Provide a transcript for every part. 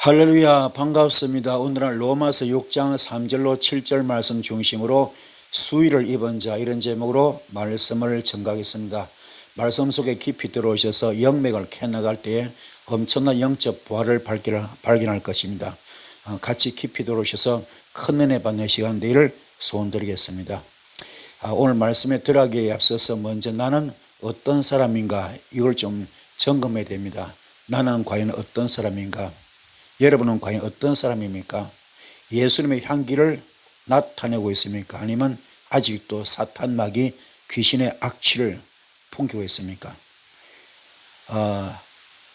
할렐루야, 반갑습니다. 오늘은 로마서 6장 3절로 7절 말씀 중심으로 수위를 입은 자, 이런 제목으로 말씀을 전가하겠습니다. 말씀 속에 깊이 들어오셔서 영맥을 캐나갈 때에 엄청난 영적 부활을 발견할 것입니다. 같이 깊이 들어오셔서 큰 은혜 받는 시간 되기를 소원드리겠습니다. 오늘 말씀에 들어가기에 앞서서 먼저 나는 어떤 사람인가, 이걸 좀 점검해야 됩니다. 나는 과연 어떤 사람인가? 여러분은 과연 어떤 사람입니까? 예수님의 향기를 나타내고 있습니까? 아니면 아직도 사탄마귀 귀신의 악취를 풍기고 있습니까?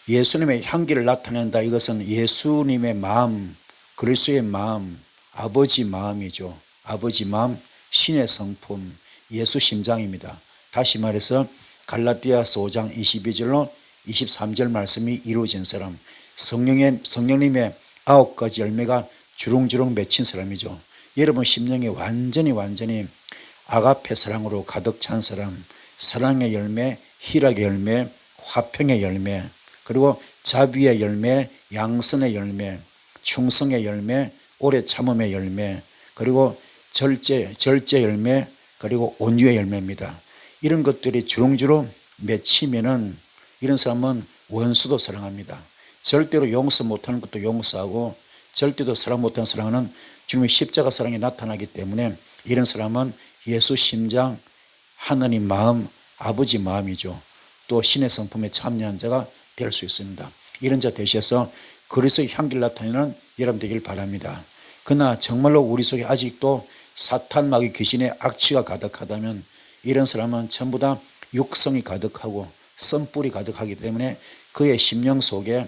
예수님의 향기를 나타낸다, 이것은 예수님의 마음, 그리스도의 마음, 아버지 마음이죠. 아버지 마음, 신의 성품, 예수 심장입니다. 다시 말해서 갈라디아서 5장 22절로 23절 말씀이 이루어진 사람, 성령님의 9가지 열매가 주렁주렁 맺힌 사람이죠. 여러분 심령이 완전히 아가페 사랑으로 가득 찬 사람, 사랑의 열매, 희락의 열매, 화평의 열매, 그리고 자비의 열매, 양선의 열매, 충성의 열매, 오래 참음의 열매, 그리고 절제 열매, 그리고 온유의 열매입니다. 이런 것들이 주렁주렁 맺히면은 이런 사람은 원수도 사랑합니다. 절대로 용서 못하는 것도 용서하고, 절대로 사랑 못하는 사랑은 주님의 십자가 사랑이 나타나기 때문에 이런 사람은 예수 심장, 하나님 마음, 아버지 마음이죠. 또 신의 성품에 참여한 자가 될 수 있습니다. 이런 자 되셔서 그리스도의 향기를 나타내는 여러분 되길 바랍니다. 그러나 정말로 우리 속에 아직도 사탄 마귀 귀신의 악취가 가득하다면 이런 사람은 전부 다 육성이 가득하고 썬뿔이 가득하기 때문에 그의 심령 속에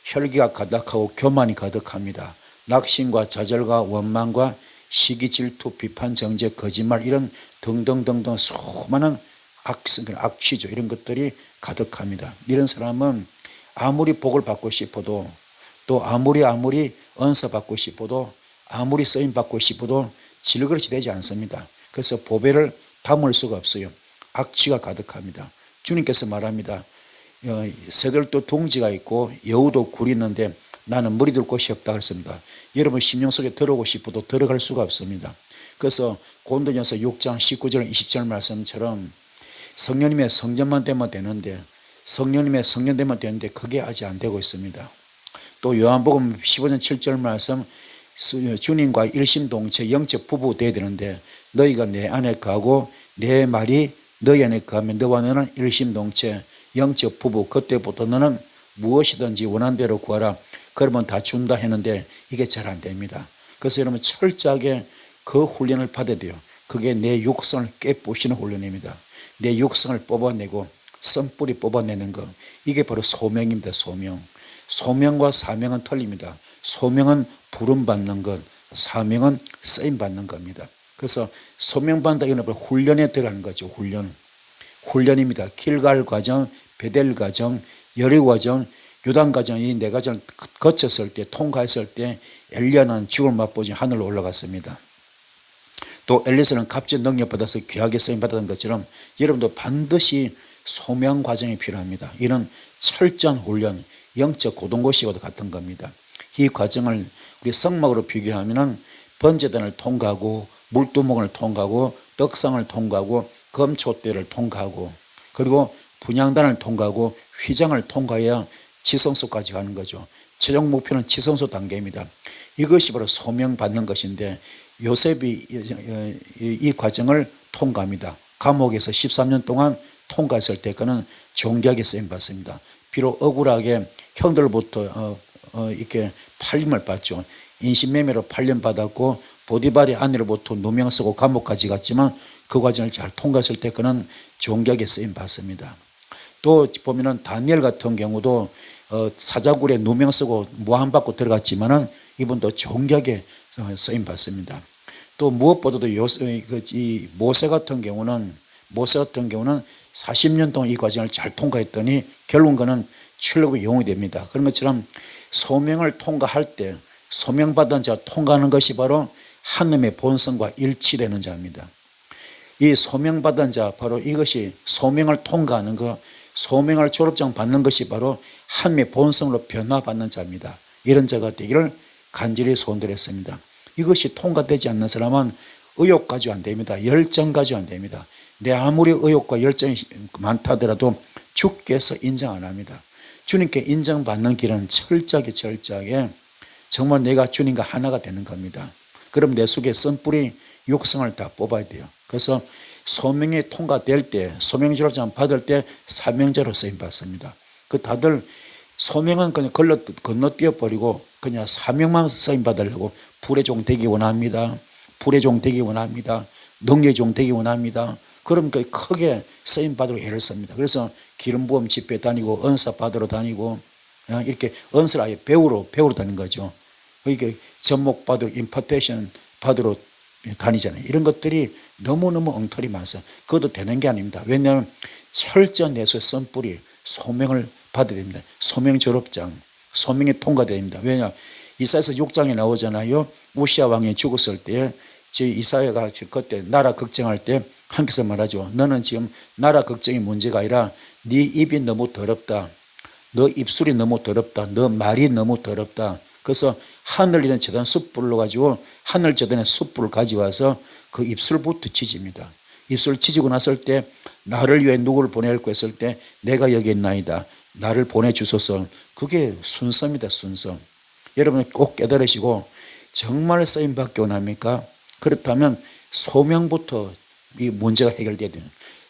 혈기가 가득하고 교만이 가득합니다. 낙심과 좌절과 원망과 시기, 질투, 비판, 정죄, 거짓말, 이런 등등등등 수많은 악취죠. 이런 것들이 가득합니다. 이런 사람은 아무리 복을 받고 싶어도, 또 아무리 은사 받고 싶어도, 아무리 쓰임 받고 싶어도 질그릇이 되지 않습니다. 그래서 보배를 담을 수가 없어요. 악취가 가득합니다. 주님께서 말합니다. 새들도 둥지가 있고 여우도 굴이 있는데 나는 물이 들 곳이 없다 그랬습니다. 여러분 심령 속에 들어오고 싶어도 들어갈 수가 없습니다. 그래서 고린도전서 6장 19절 20절 말씀처럼 성령님의 성전만 되면 되는데, 성령님의 성전 되면 되는데 그게 아직 안 되고 있습니다. 또 요한복음 15장 7절 말씀, 주님과 일심동체 영적 부부 되어야 되는데 너희가 내 안에 거하고 내 말이 너희 안에 거하면 너와 너는 일심동체 영적 부부, 그때부터 너는 무엇이든지 원하는 대로 구하라, 그러면 다 준다 했는데 이게 잘 안 됩니다. 그래서 여러분 철저하게 그 훈련을 받아야 돼요. 그게 내 육성을 깨부시는 훈련입니다. 내 육성을 뽑아내고 썬뿌리 뽑아내는 거, 이게 바로 소명입니다. 소명과 사명은 틀립니다. 소명은 부름받는 것, 사명은 쓰임받는 겁니다. 그래서 소명받는다, 이건 훈련에 들어가는 거죠. 훈련입니다. 길갈 과정, 베델 과정, 여리고 과정, 요단 과정, 이 네 과정을 거쳤을 때, 통과했을 때 엘리야는 죽음을 맛보지 하늘로 올라갔습니다. 또 엘리사는 값진 능력 받아서 귀하게 쓰임 받았던 것처럼 여러분도 반드시 소명 과정이 필요합니다. 이런 철저한 훈련, 영적 고등고시와도 같은 겁니다. 이 과정을 우리 성막으로 비교하면 번제단을 통과하고 물두멍을 통과하고 떡상을 통과하고 금촛대를 통과하고 그리고 분향단을 통과하고 휘장을 통과해야 지성소까지 가는 거죠. 최종 목표는 지성소 단계입니다. 이것이 바로 소명받는 것인데 요셉이 이 과정을 통과합니다. 감옥에서 13년 동안 통과했을 때 그는 존귀하게 쓰임받습니다. 비록 억울하게 형들로부터 이렇게 팔림을 받죠. 인신매매로 팔림받았고 보디발의 아내로부터 누명 쓰고 감옥까지 갔지만 그 과정을 잘 통과했을 때 그는 존귀하게 쓰임받습니다. 또 보면은 다니엘 같은 경우도 사자굴에 누명 쓰고 모함받고 들어갔지만은 이분도 존귀하게 쓰임받습니다. 또 무엇보다도 이 모세 같은 경우는 40년 동안 이 과정을 잘 통과했더니 결국 그는 출애굽의 영웅이 됩니다. 그런 것처럼 소명을 통과할 때 소명받은 자 통과하는 것이 바로 하나님의 본성과 일치되는 자입니다. 이 소명받은 자, 바로 이것이 소명을 통과하는 것, 소명을 졸업장 받는 것이 바로 하나님의 본성으로 변화받는 자입니다. 이런 자가 되기를 간절히 소원드렸습니다. 이것이 통과되지 않는 사람은 의욕 가지고 안 됩니다. 열정 가지고 안 됩니다. 내 아무리 의욕과 열정이 많다 하더라도 주께서 인정 안 합니다. 주님께 인정받는 길은 철저하게 정말 내가 주님과 하나가 되는 겁니다. 그럼 내 속에 쓴뿌리 육성을 다 뽑아야 돼요. 그래서 소명이 통과될 때, 소명 졸업장 받을 때 사명자로 쓰임 받습니다. 그 다들 소명은 그냥 건너뛰어 버리고 그냥 사명만 쓰임 받으려고 불의 종 되기 원합니다. 불의 종 되기 원합니다. 능력의 종 되기 원합니다. 그럼 그 크게 쓰임 받으러 애를 씁니다. 그래서 기름 부음 집회 다니고 은사 받으러 다니고 이렇게 은사를 아예 배우러 다니는 거죠. 이게 접목 받으러 임파테이션 받으러 다니잖아요. 이런 것들이 너무너무 엉터리 많아서 그것도 되는 게 아닙니다. 왜냐하면 철저한 내수의 쓴뿌리 소명을 받아야 됩니다. 소명 졸업장, 소명이 통과되어야 됩니다. 왜냐 이사야서 6장에 나오잖아요. 우시아 왕이 죽었을 때 이사야가 그때 나라 걱정할 때 하나님께서 말하죠. 너는 지금 나라 걱정이 문제가 아니라 네 입이 너무 더럽다. 너 입술이 너무 더럽다. 너 말이 너무 더럽다. 그래서 하늘 이런 재단 숯불로 가지고 하늘 재단에 숯불을 가져와서 그 입술부터 치집니다. 입술 치지고 났을 때 나를 위해 누구를 보낼까 했을 때 내가 여기 있나이다. 나를 보내주소서. 그게 순서입니다. 순서. 여러분 꼭 깨달으시고 정말 쓰임받기 원합니까? 그렇다면 소명부터 이 문제가 해결돼야 돼요.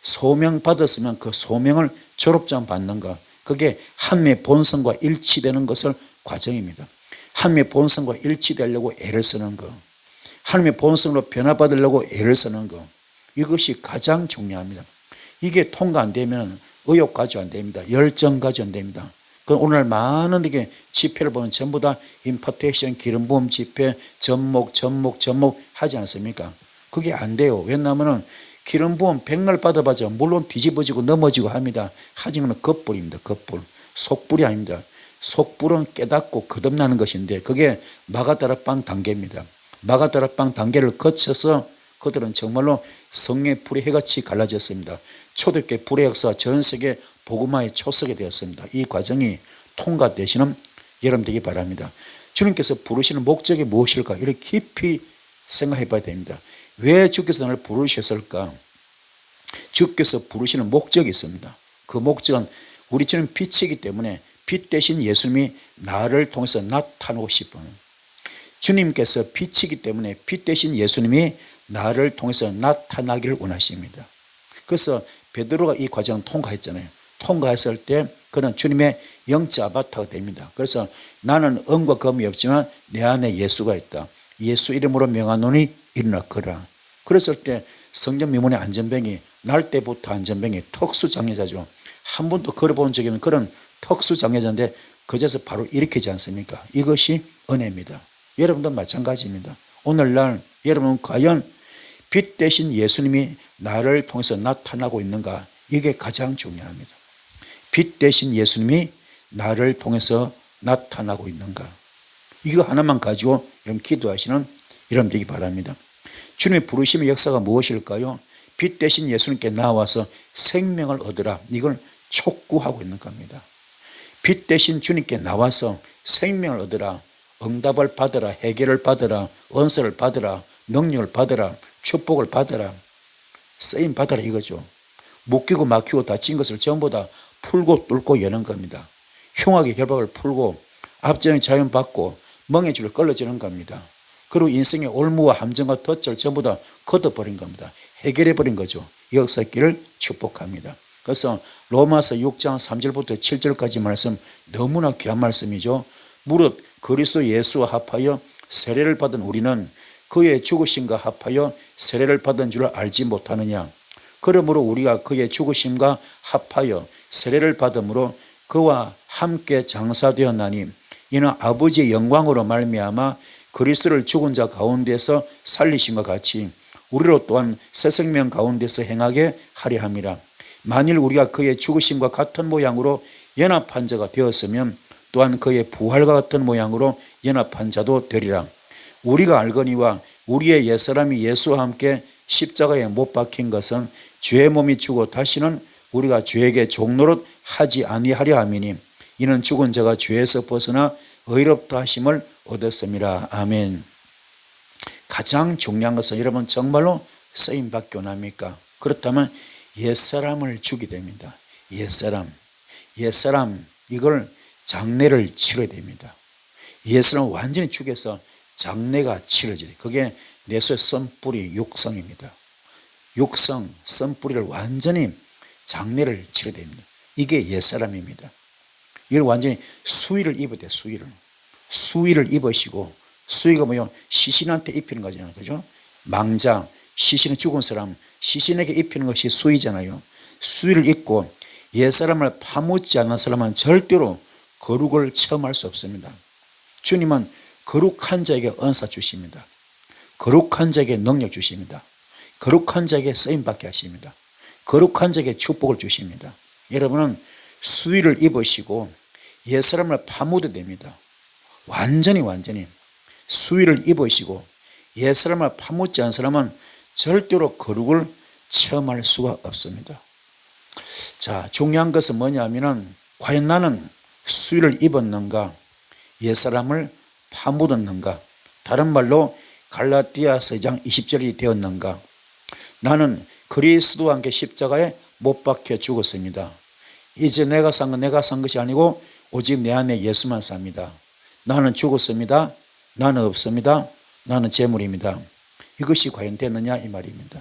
소명 받았으면 그 소명을 졸업장 받는 것. 그게 하나님의 본성과 일치되는 것을 과정입니다. 하나님의 본성과 일치되려고 애를 쓰는 것. 하나님의 본성으로 변화받으려고 애를 쓰는 것. 이것이 가장 중요합니다. 이게 통과 안 되면 의욕 가지고 안 됩니다. 열정 가지고 안 됩니다. 오늘 많은 이게 집회를 보면 전부 다 임파테이션, 기름 부음 집회, 접목 하지 않습니까? 그게 안 돼요. 왜냐하면 기름 부음 백날 받아봐자 물론 뒤집어지고 넘어지고 합니다. 하지만 겉불입니다. 겉불. 속불이 아닙니다. 속불은 깨닫고 거듭나는 것인데 그게 마가다락방 단계입니다. 마가다락방 단계를 거쳐서 그들은 정말로 성령의 불의 해같이 갈라졌습니다. 초대교회 불의 역사 전 세계 복음화의 초석이 되었습니다. 이 과정이 통과되시는 여러분 되기 바랍니다. 주님께서 부르시는 목적이 무엇일까? 이렇게 깊이 생각해 봐야 됩니다. 왜 주께서 나를 부르셨을까? 주께서 부르시는 목적이 있습니다. 그 목적은 우리 주님 빛이기 때문에 빛 대신 예수님이 나를 통해서 나타나고 싶은, 주님께서 빛이기 때문에 빛 대신 예수님이 나를 통해서 나타나기를 원하십니다. 그래서 베드로가 이 과정을 통과했잖아요. 통과했을 때 그는 주님의 영적 아바타가 됩니다. 그래서 나는 음과 검이 없지만 내 안에 예수가 있다. 예수 이름으로 명하노니 일어나 걸으라. 그랬을 때 성전 미문의 안전병이 날 때부터 안전병이 특수장애자죠. 한 번도 걸어본 적이 없는 그런 특수장애자인데 그제서 바로 일으키지 않습니까? 이것이 은혜입니다. 여러분도 마찬가지입니다. 오늘날 여러분은 과연 빛 대신 예수님이 나를 통해서 나타나고 있는가? 이게 가장 중요합니다. 빛 대신 예수님이 나를 통해서 나타나고 있는가? 이거 하나만 가지고 여러분 기도하시는 여러분 되기 바랍니다. 주님의 부르심의 역사가 무엇일까요? 빛 대신 예수님께 나와서 생명을 얻으라. 이걸 촉구하고 있는 겁니다. 빛 대신 주님께 나와서 생명을 얻으라. 응답을 받으라. 해결을 받으라. 은사를 받으라. 능력을 받으라. 축복을 받으라. 쓰임 받으라 이거죠. 묶이고 막히고 다친 것을 전부 다 풀고 뚫고 여는 겁니다. 흉악의 결박을 풀고 앞전의 자연 받고 멍에 줄을 끌어지는 겁니다. 그리고 인생의 올무와 함정과 덫을 전부 다 걷어버린 겁니다. 해결해버린 거죠. 역사길을 축복합니다. 그래서 로마서 6장 3절부터 7절까지 말씀 너무나 귀한 말씀이죠. 무릇 그리스도 예수와 합하여 세례를 받은 우리는 그의 죽으심과 합하여 세례를 받은 줄 알지 못하느냐. 그러므로 우리가 그의 죽으심과 합하여 세례를 받음으로 그와 함께 장사되었나니 이는 아버지의 영광으로 말미암아 그리스도를 죽은 자 가운데서 살리심과 같이 우리로 또한 새 생명 가운데서 행하게 하려 함이라. 만일 우리가 그의 죽으심과 같은 모양으로 연합한 자가 되었으면 또한 그의 부활과 같은 모양으로 연합한 자도 되리라. 우리가 알거니와 우리의 옛사람이 예수와 함께 십자가에 못 박힌 것은 죄의 몸이 죽어 다시는 우리가 죄에게 종노릇 하지 아니하려 함이니 이는 죽은 자가 죄에서 벗어나 의롭다 하심을 얻었습니다. 아멘. 가장 중요한 것은 여러분 정말로 쓰임받기 원합니까? 그렇다면 옛사람을 주게 됩니다. 옛사람 이걸 장례를 치러야 됩니다. 옛사람을 완전히 죽여서 장례가 치러져요. 그게 내 속의 썬뿌리 육성입니다. 육성 썬뿌리를 완전히 장례를 치러야 됩니다. 이게 옛사람입니다. 이걸 완전히 수의를 입어야 돼요. 수의를 입으시고, 수의가 뭐요? 시신한테 입히는 거잖아요. 그죠? 망자, 시신은 죽은 사람, 시신에게 입히는 것이 수의잖아요. 수의를 입고 옛사람을 파묻지 않는 사람은 절대로 거룩을 체험할 수 없습니다. 주님은 거룩한 자에게 은사 주십니다. 거룩한 자에게 능력 주십니다. 거룩한 자에게 쓰임받게 하십니다. 거룩한 자에게 축복을 주십니다. 여러분은 수의를 입으시고 옛사람을 파묻어야 됩니다. 완전히 수의를 입으시고 옛사람을 파묻지 않은 사람은 절대로 거룩을 체험할 수가 없습니다. 자, 중요한 것은 뭐냐면은 과연 나는 수의를 입었는가, 옛사람을 파묻었는가, 다른 말로 갈라디아서 2장 20절이 되었는가. 나는 그리스도와 함께 십자가에 못 박혀 죽었습니다. 이제 내가 산 것이 아니고 오직 내 안에 예수만 삽니다. 나는 죽었습니다. 나는 없습니다. 나는 재물입니다. 이것이 과연 되느냐 이 말입니다.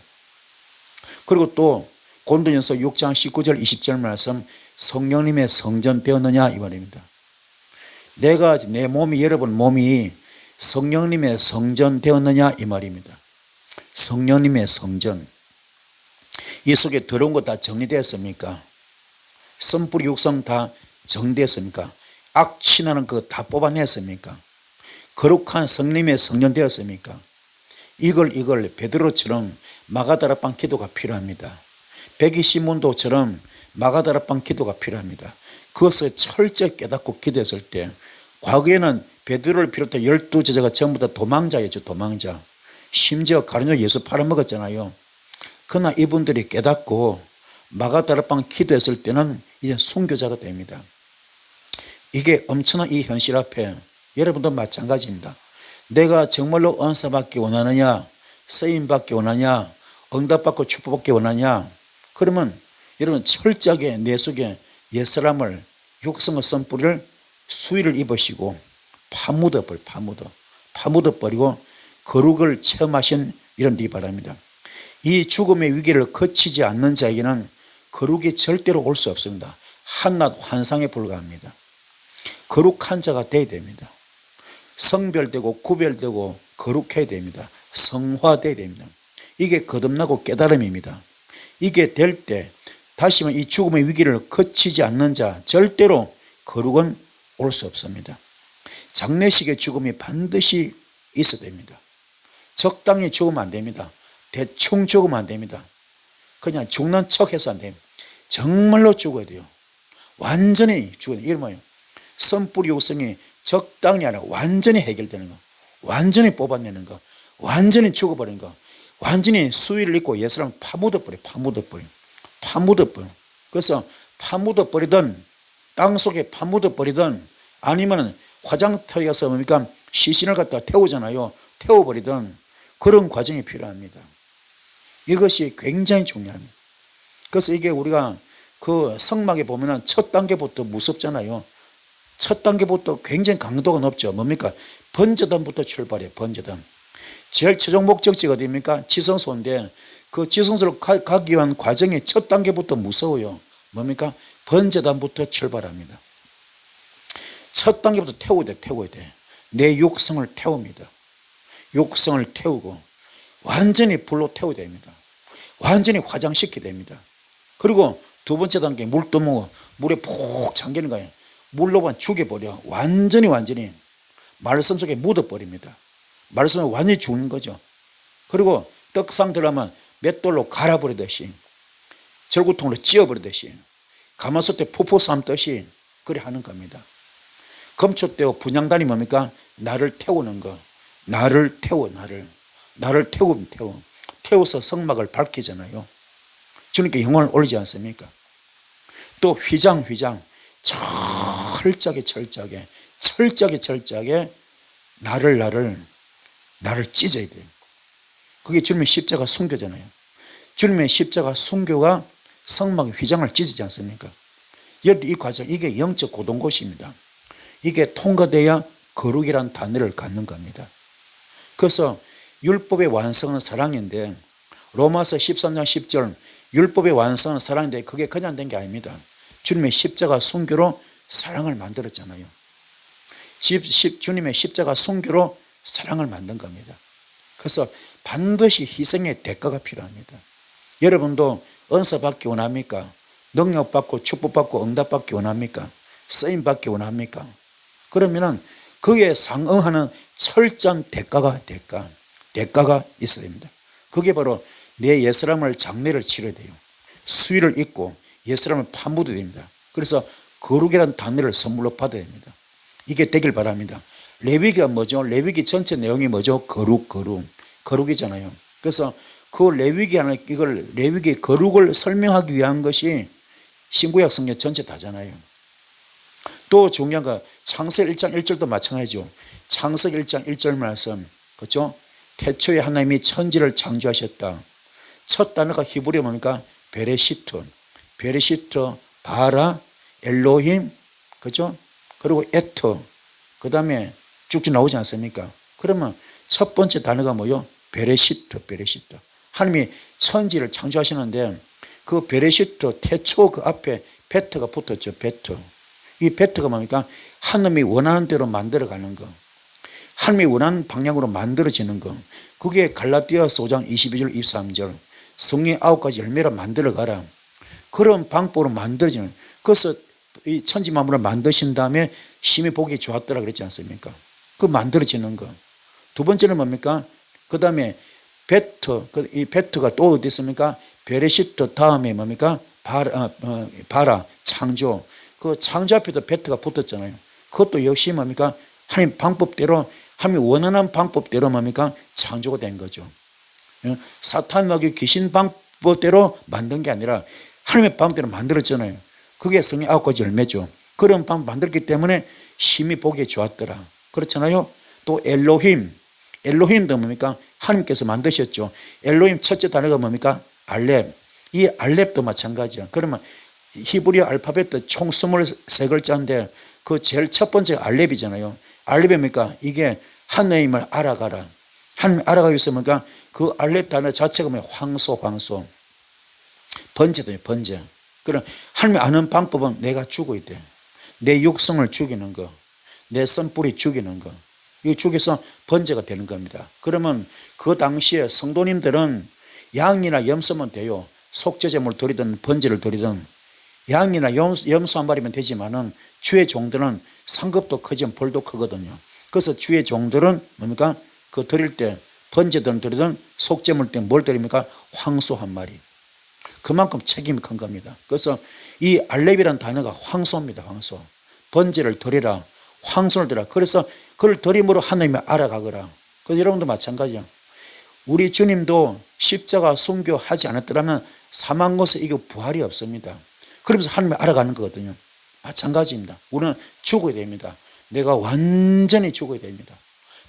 그리고 또 고린도전서 6장 19절 20절 말씀, 성령님의 성전 되었느냐 이 말입니다. 내 몸이, 여러분 몸이 성령님의 성전 되었느냐 이 말입니다. 성령님의 성전. 이 속에 들어온 거 다 정리되었습니까? 썬뿌리 육성 다 정리되었습니까? 악취나는 거 다 뽑아냈습니까? 거룩한 성령님의 성전 되었습니까? 이걸 베드로처럼 마가다락방 기도가 필요합니다. 백이시문도처럼 마가다락방 기도가 필요합니다. 그것을 철저히 깨닫고 기도했을 때, 과거에는 베드로를 비롯해 12제자가 전부 다 도망자였죠. 도망자. 심지어 가룟 예수 팔아먹었잖아요. 그러나 이분들이 깨닫고 마가다락방 기도했을 때는 이제 순교자가 됩니다. 이게 엄청난 이 현실 앞에 여러분도 마찬가지입니다. 내가 정말로 은사받기 원하느냐, 쓰임받기 원하냐, 응답받고 축복받기 원하냐, 그러면 여러분 철저하게 내 속에 옛사람을, 육성의 썬뿌리를 수의를 입으시고 파묻어버리고 거룩을 체험하신 이런 데 바랍니다. 이 죽음의 위기를 거치지 않는 자에게는 거룩이 절대로 올 수 없습니다. 한낱 환상에 불과합니다. 거룩한 자가 되어야 됩니다. 성별되고 구별되고 거룩해야 됩니다. 성화되어야 됩니다. 이게 거듭나고 깨달음입니다. 이게 될 때 다시 말해 이 죽음의 위기를 거치지 않는 자 절대로 거룩은 올 수 없습니다. 장례식의 죽음이 반드시 있어야 됩니다. 적당히 죽으면 안 됩니다. 대충 죽으면 안 됩니다. 그냥 죽는 척해서 안 됩니다. 정말로 죽어야 돼요. 완전히 죽어야 돼요. 이게 뭐예요? 썬뿌리 육성이 적당히 아니라 완전히 해결되는 거, 완전히 뽑아내는 거, 완전히 죽어버리는 거, 완전히 수위를 입고 옛사람 파묻어버려. 그래서 파묻어버리든 땅 속에 파묻어버리든 아니면 화장터에 가서 뭡니까? 시신을 갖다 태우잖아요. 태워버리든 그런 과정이 필요합니다. 이것이 굉장히 중요합니다. 그래서 이게 우리가 그 성막에 보면은 첫 단계부터 무섭잖아요. 첫 단계부터 굉장히 강도가 높죠. 뭡니까? 번제단부터 출발해요. 번제단. 제일 최종 목적지가 어디입니까? 지성소인데 그 지성소로 가기 위한 과정이 첫 단계부터 무서워요. 뭡니까? 번제단부터 출발합니다. 첫 단계부터 태워야 돼. 내 육성을 태웁니다. 육성을 태우고 완전히 불로 태워야 됩니다. 완전히 화장시켜야 됩니다. 그리고 두 번째 단계 물 떠먹어 물에 푹 잠기는 거예요. 물로만 죽여버려. 완전히 말씀 속에 묻어버립니다. 말씀은 완전히 죽는 거죠. 그리고 떡상 들어가면 맷돌로 갈아버리듯이 절구통으로 찧어버리듯이 가마솥에 푸푸 삶듯이 그래 하는 겁니다. 금초대와 분향단이 뭡니까? 나를 태우는 거. 나를 태워서 성막을 밝히잖아요. 주님께 영혼을 올리지 않습니까? 또 휘장 철저하게 철저하게 나를 찢어야 돼요. 그게 주님의 십자가 순교잖아요. 주님의 십자가 순교가 성막의 휘장을 찢지 않습니까? 이 과정, 이게 영적 고동고시입니다. 이게 통과돼야 거룩이라는 단어를 갖는 겁니다. 그래서 율법의 완성은 사랑인데, 로마서 13장 10절 율법의 완성은 사랑인데 그게 그냥 된 게 아닙니다. 주님의 십자가 순교로 사랑을 만들었잖아요. 주님의 십자가 순교로 사랑을 만든 겁니다. 그래서 반드시 희생의 대가가 필요합니다. 여러분도 은사 받기 원합니까? 능력 받고 축복 받고 응답 받기 원합니까? 쓰임 받기 원합니까? 그러면은 그에 상응하는 철저한 대가가 있어야 됩니다. 그게 바로 내 옛사람을 장례를 치러야 돼요. 수의를 입고 옛사람을 파묻어야 됩니다. 그래서 거룩이라는 단어를 선물로 받아야 됩니다. 이게 되길 바랍니다. 레위기가 뭐죠? 레위기 전체 내용이 뭐죠? 거룩이잖아요. 그래서 그 레위기 거룩을 설명하기 위한 것이 신구약 성경 전체 다잖아요. 또 중요한 거 창세기 1장 1절도 마찬가지죠. 창세기 1장 1절 말씀, 그렇죠? 태초에 하나님이 천지를 창조하셨다. 첫 단어가 히브리어 뭡니까? 베레시트, 바라, 엘로힘, 그렇죠? 그리고 에트, 그 다음에 쭉쭉 나오지 않습니까? 그러면 첫 번째 단어가 뭐요? 베레시트. 하나님이 천지를 창조하시는데 그 베레시트, 태초 그 앞에 베트가 붙었죠. 이 베트가 뭡니까? 하나님이 원하는 대로 만들어가는 거. 하나님이 원하는 방향으로 만들어지는 거. 그게 갈라디아서 5장 22절 23절 성령의 9가지 열매로 만들어가라. 그런 방법으로 만들어지는. 그래서 이 천지 만물을 만드신 다음에 심히 보기 좋았더라 그랬지 않습니까? 그 만들어지는 거. 두 번째는 뭡니까? 그 다음에 이 베트가 또 어디 있습니까? 베레시트 다음에 뭡니까? 바라, 창조. 그 창조 앞에도 베트가 붙었잖아요. 그것도 역시 뭡니까? 하나님 방법대로, 하나님 원하는 방법대로 뭡니까? 창조가 된 거죠. 사탄마귀 귀신 방법대로 만든 게 아니라 하나님의 방법대로 만들었잖아요. 그게 성령 9가지 열매죠. 그런 방법 만들었기 때문에 심히 보기에 좋았더라. 그렇잖아요. 또 엘로힘도 뭡니까? 하나님께서 만드셨죠. 엘로힘 첫째 단어가 뭡니까? 알렙. 이 알렙도 마찬가지야. 그러면 히브리어 알파벳도 총 23글자인데 그 제일 첫 번째가 알렙이잖아요. 알렙이 뭡니까? 이게 하나님을 알아가라. 하나님을 알아가기 위해서 뭡니까? 그 알렙 단어 자체가 뭐야? 황소. 번제. 그럼 하나님이 아는 방법은 내가 죽어야 돼. 내 육성을 죽이는 거. 내 선뿌리 죽이는 거. 이거 죽여서 번제가 되는 겁니다. 그러면 그 당시에 성도님들은 양이나 염소면 돼요. 속죄제물 드리든 번제를 드리든 양이나 염소 한 마리면 되지만은 주의 종들은 상급도 크지만 벌도 크거든요. 그래서 주의 종들은 뭡니까? 그 드릴 때 번제든 드리든 속죄물 때 뭘 드립니까? 황소 한 마리. 그만큼 책임이 큰 겁니다. 그래서 이 알렙이라는 단어가 황소입니다. 황소. 번제를 드리라. 황소를 드리라. 그래서 그걸 드림으로 하나님을 알아가거라. 그래서 여러분도 마찬가지야. 우리 주님도 십자가 순교하지 않았더라면 사망 것에 이거 부활이 없습니다. 그러면서 하나님을 알아가는 거거든요. 마찬가지입니다. 우리는 죽어야 됩니다. 내가 완전히 죽어야 됩니다.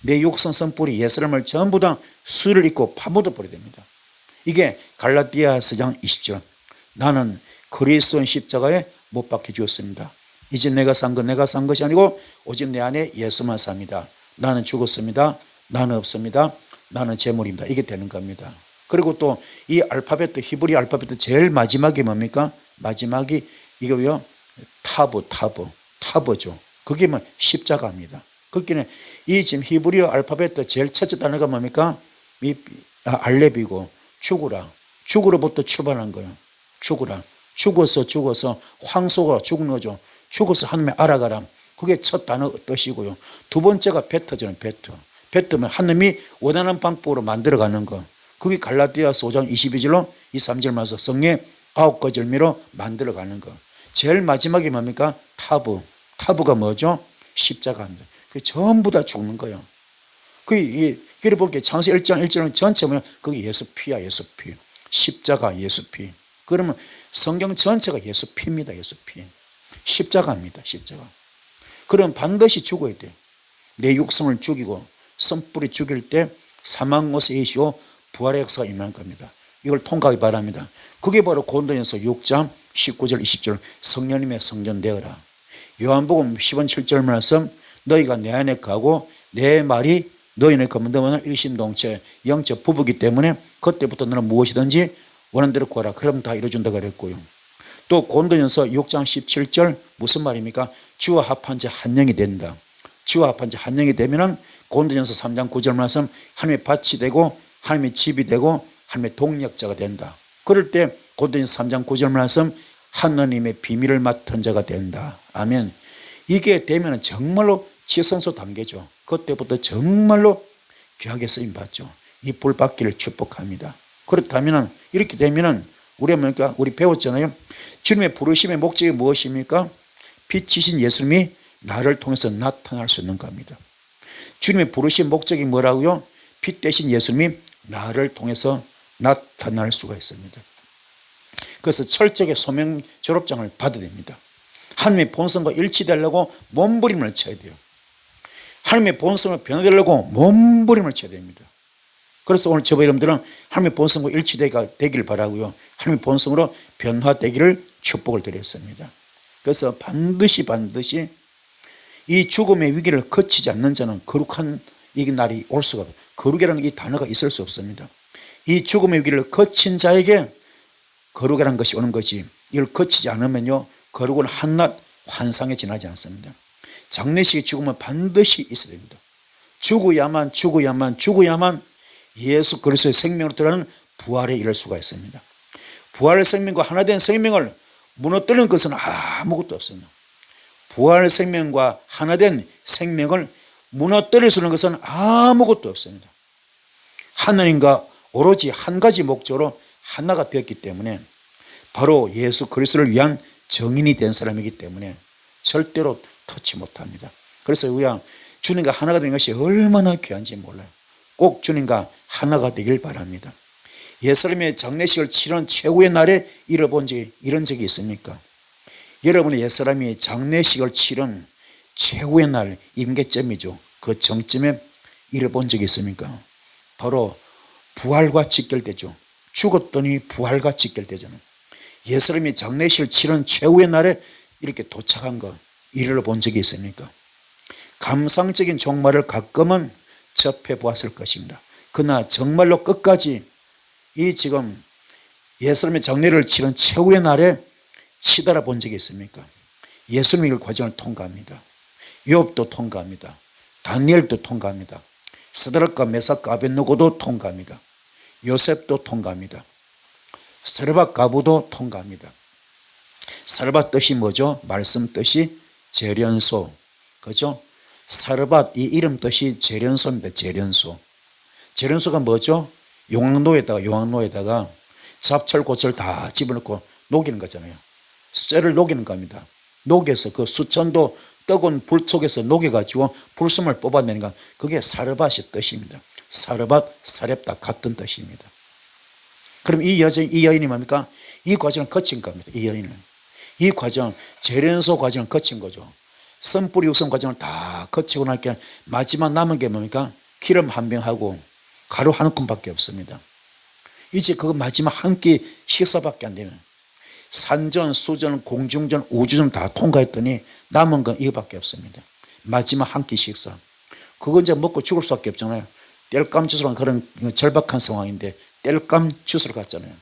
내 육성 선뿌리 옛사람을 전부 다 수를 입고 파묻어 버려야 됩니다. 이게 갈라디아서 4장 20절. 나는 그리스도인 십자가에 못 박혀 주었습니다. 이제 내가 산 것이 아니고 오직 내 안에 예수만 삽니다. 나는 죽었습니다. 나는 없습니다. 나는 재물입니다. 이게 되는 겁니다. 그리고 또 이 알파벳도 히브리 알파벳도 제일 마지막이 뭡니까? 마지막이 이거요. 타버죠. 그게 뭐 십자가입니다. 그렇기는 이 지금 히브리어 알파벳도 제일 첫째 단어가 뭡니까? 알렙이고 죽으로부터 출발한 거예요. 죽어서 황소가 죽는 거죠. 죽어서 하나님을 알아가라. 그게 첫 단어 뜻이고요. 두 번째가 베트잖아요. 베트면 하나님이 원하는 방법으로 만들어가는 거. 그게 갈라디아서 5장 22절로 23절 말씀 성령의 9가지 열매로 만들어가는 거. 제일 마지막이 뭡니까? 타브가 뭐죠? 십자가입니다. 그게 전부 다 죽는 거예요. 그게 볼게요. 창세기 1장 1절은 전체 보면 그게 예수 피야. 십자가 예수 피. 그러면 성경 전체가 예수 피입니다. 예수 피. 십자가입니다. 십자가. 그럼 반드시 죽어야 돼요. 내 육성을 죽이고 선뿌리 죽일 때 사망로서 예시오 부활의 역사가 임할 겁니다. 이걸 통과하기 바랍니다. 그게 바로 고린도전서 6장 19절 20절 성령님의 성전되어라. 요한복음 10장 7절 말씀 너희가 내 안에 거하고 내 말이 너희 안에 거하면 너희는 일심동체 영적 부부이기 때문에 그때부터 너는 무엇이든지 원하는 대로 구하라. 그럼 다 이루어준다고 그랬고요. 또 고린도전서 6장 17절 무슨 말입니까? 주와 합한 자 한 영이 된다. 주와 합한 자 한 영이 되면은 고린도전서 3장 9절 말씀 하나님의 밭이 되고 하나님의 집이 되고 하나님의 동력자가 된다. 그럴 때 고린도전서 3장 9절 말씀 하나님의 비밀을 맡은 자가 된다. 아멘. 이게 되면 정말로 지선소 단계죠. 그때부터 정말로 귀하게 쓰임 받죠. 이 불 받기를 축복합니다. 그렇다면 이렇게 되면은 우리 배웠잖아요. 주님의 부르심의 목적이 무엇입니까? 빛이신 예수님이 나를 통해서 나타날 수 있는 겁니다. 주님의 부르심 목적이 뭐라고요? 빛 대신 예수님이 나를 통해서 나타날 수가 있습니다. 그래서 철저하게 소명 졸업장을 받아야 됩니다. 하나님의 본성과 일치되려고 몸부림을 쳐야 돼요. 하나님의 본성을 변화되려고 몸부림을 쳐야 됩니다. 그래서 오늘 저와 여러분들은 하나님의 본성과 일치되기를 바라고요. 하나님의 본성으로 변화되기를 축복을 드렸습니다. 그래서 반드시 이 죽음의 위기를 거치지 않는 자는 거룩한 이 날이 올 수가 없어요. 거룩이라는 이 단어가 있을 수 없습니다. 이 죽음의 위기를 거친 자에게 거룩이라는 것이 오는 거지, 이걸 거치지 않으면요 거룩은 한낱 환상에 지나지 않습니다. 장례식의 죽음은 반드시 있어야 됩니다. 죽어야만 예수 그리스도의 생명으로 들어가는 부활에 이를 수가 있습니다. 부활의 생명과 하나 된 생명을 무너뜨리는 것은 아무것도 없습니다. 부활의 생명과 하나 된 생명을 무너뜨릴 수 있는 것은 아무것도 없습니다. 하나님과 오로지 한 가지 목적으로 하나가 되었기 때문에 바로 예수 그리스도를 위한 정인이 된 사람이기 때문에 절대로 터치 못합니다. 그래서 우리가 주님과 하나가 된 것이 얼마나 귀한지 몰라요. 꼭 주님과 하나가 되길 바랍니다. 옛사람의 장례식을 치른 최후의 날에 이런 적이 있습니까? 여러분의 옛사람이 장례식을 치른 최후의 날 임계점이죠. 그 정점에 이뤄본 적이 있습니까? 바로 부활과 직결되죠. 죽었더니 부활과 직결되잖아요. 옛사람이 장례식을 치른 최후의 날에 이렇게 도착한 거 이르러 본 적이 있습니까? 감상적인 종말을 가끔은 접해 보았을 것입니다. 그러나 정말로 끝까지 이 지금 예수님의 장례를 치른 최후의 날에 치달아 본 적이 있습니까? 예수님의 과정을 통과합니다. 욥도 통과합니다. 다니엘도 통과합니다. 스드락과 메삭과 아벳느고도 통과합니다. 요셉도 통과합니다. 사르밧 가부도 통과합니다. 사르밧 뜻이 뭐죠? 말씀 뜻이 재련소, 그죠? 사르밧 이 이름 뜻이 재련소입니다. 재련소가 뭐죠? 용광로에다가 잡철 고철 다 집어넣고 녹이는 거잖아요. 쇠를 녹이는 겁니다. 녹여서 그 수천도 뜨거운 불 속에서 녹여가지고 불순물 뽑아내는 거, 그게 사르밧의 뜻입니다. 사르밧, 사렙다 같은 뜻입니다. 그럼 이 여인이 뭡니까? 이 과정을 거친 겁니다. 이 여인은 이 과정, 재련소 과정을 거친 거죠. 선뿌리 육성 과정을 다 거치고 나니까 마지막 남은 게 뭡니까? 기름 한 병하고 가루 한 움큼밖에 없습니다. 이제 그거 마지막 한 끼 식사밖에 안 되는, 산전, 수전, 공중전, 우주전 다 통과했더니 남은 건 이거밖에 없습니다. 마지막 한 끼 식사. 그거 이제 먹고 죽을 수밖에 없잖아요. 땔감 주스로 그런 절박한 상황인데, 땔감 주스로 갔잖아요.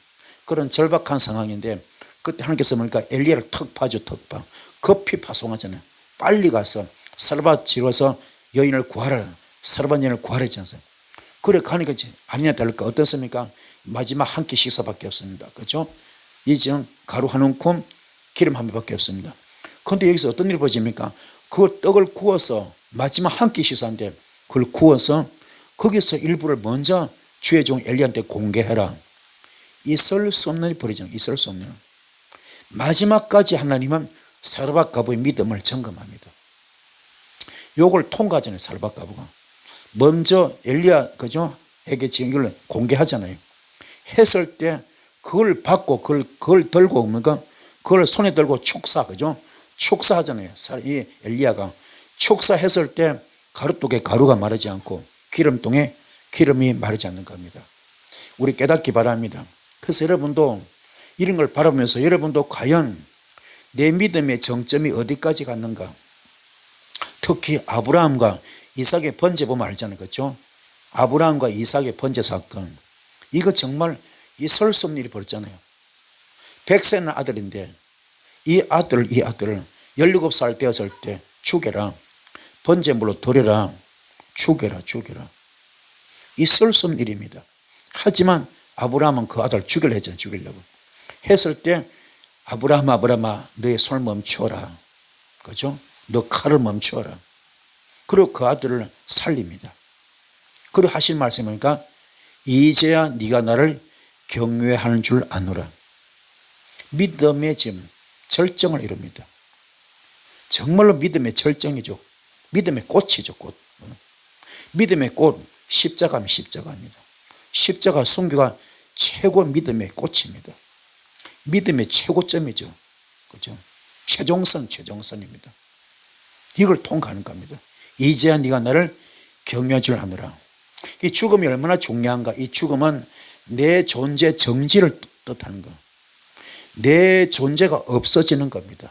그런 절박한 상황인데 그때 하나님께서 뭡니까? 엘리야를 턱 파죠. 급히 파송하잖아요. 빨리 가서 사르밧 지어서 여인을 구하라. 사르밧 여인을 구하랬지 않습니까? 그래 가니까 아니나 다를까 어떻습니까? 마지막 한 끼 식사밖에 없습니다. 그렇죠? 이제는 가루 한 움큼, 기름 한 병밖에 없습니다. 그런데 여기서 어떤 일이 벌어집니까? 그 떡을 구워서 마지막 한 끼 식사인데 그걸 구워서 거기서 일부를 먼저 주의 종 엘리야한테 공개해라. 있을 수 없는 일이 벌어지는, 있을 수 없는 일. 마지막까지 하나님은 사르밧 가부의 믿음을 점검합니다. 요걸 통과하잖아요. 사르밧 가부가 먼저 엘리야, 그죠? 에게 지금 이걸 공개하잖아요. 했을 때 그걸 받고 그걸 들고 뭡니까? 그걸 손에 들고 축사, 그죠? 축사하잖아요. 이 엘리야가 축사했을 때 가루독에 가루가 마르지 않고 기름통에 기름이 마르지 않는 겁니다. 우리 깨닫기 바랍니다. 그래서 여러분도 이런 걸 바라보면서 여러분도 과연 내 믿음의 정점이 어디까지 갔는가. 특히 아브라함과 이삭의 번제 보면 알잖아요. 그렇죠? 아브라함과 이삭의 번제 사건, 이거 정말 있을 수 없는 일이 벌었잖아요. 100세는 아들인데 이 아들을 17살 되었을 때 죽여라, 번제물로 드려라, 죽여라. 있을 수 없는 일입니다. 하지만 아브라함은 그 아들 죽이려 했잖아요. 죽이려고 했을 때 아브라함아 너의 손을 멈추어라. 그죠? 너 칼을 멈추어라. 그리고 그 아들을 살립니다. 그리고 하신 말씀이 뭐니까 이제야 네가 나를 경외하는 줄 아노라. 믿음의 지금 절정을 이룹니다. 정말로 믿음의 절정이죠. 믿음의 꽃이죠. 꽃. 믿음의 꽃, 십자가입니다. 십자가 순교가 최고 믿음의 꽃입니다. 믿음의 최고점이죠. 그죠? 최종선입니다. 이걸 통과하는 겁니다. 이제야 네가 나를 경외할 줄 아노라. 이 죽음이 얼마나 중요한가. 이 죽음은 내 존재 정지를 뜻하는 거. 내 존재가 없어지는 겁니다.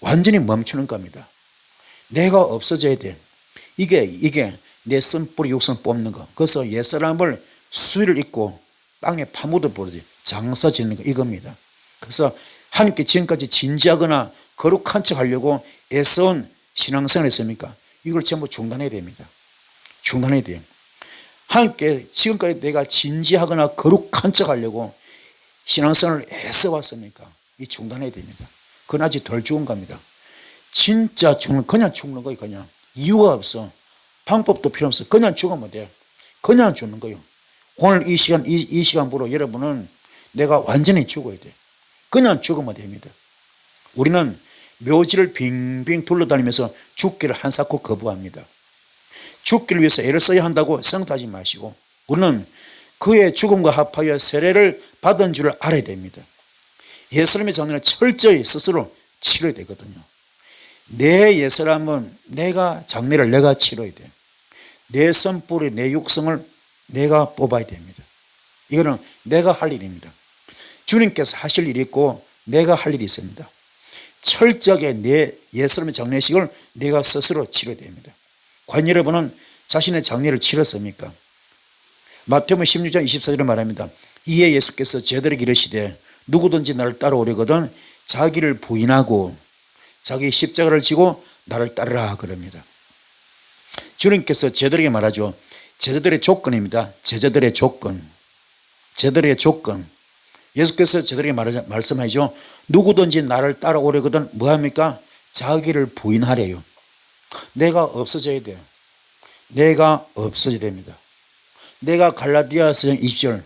완전히 멈추는 겁니다. 내가 없어져야 돼. 이게 내 쓴뿌리 육선 뽑는 거. 그래서 옛사람을 수의를 입고 땅에 파묻어 버리지. 장사 짓는 거 이겁니다. 그래서 하나님께 지금까지 진지하거나 거룩한 척 하려고 애써온 신앙생활을 했습니까? 이걸 전부 중단해야 됩니다. 중단해야 돼요. 하나님께 지금까지 내가 진지하거나 거룩한 척 하려고 신앙생활을 애써왔습니까? 이 중단해야 됩니다. 그건 아직 덜 죽은 겁니다. 진짜 그냥 죽는 거예요. 그냥 이유가 없어. 방법도 필요 없어. 그냥 죽으면 돼. 그냥 죽는 거예요. 오늘 이 시간부로 여러분은 내가 완전히 죽어야 돼. 그냥 죽으면 됩니다. 우리는 묘지를 빙빙 둘러다니면서 죽기를 한사코 거부합니다. 죽기를 위해서 애를 써야 한다고 생각하지 마시고 우리는 그의 죽음과 합하여 세례를 받은 줄을 알아야 됩니다. 옛사람의 장례는 철저히 스스로 치러야 되거든요. 내 옛사람은 장례를 내가 치러야 돼. 내 선뿌리, 내 육성을 내가 뽑아야 됩니다. 이거는 내가 할 일입니다. 주님께서 하실 일이 있고 내가 할 일이 있습니다. 철저하게 내 옛사람의 장례식을 내가 스스로 치러야 됩니다. 과연 여러분은 자신의 장례를 치렀습니까? 마태복음 16장 24절에 말합니다. 이에 예수께서 제자들에게 이르시되 누구든지 나를 따라오려거든 자기를 부인하고 자기 십자가를 지고 나를 따르라 그럽니다. 주님께서 제자들에게 말하죠. 제자들의 조건입니다. 제자들의 조건. 예수께서 제자들에게 말씀하죠. 누구든지 나를 따라오려거든 뭐합니까? 자기를 부인하래요. 내가 없어져야 돼요. 내가 없어져야 됩니다. 내가 갈라디아서 20절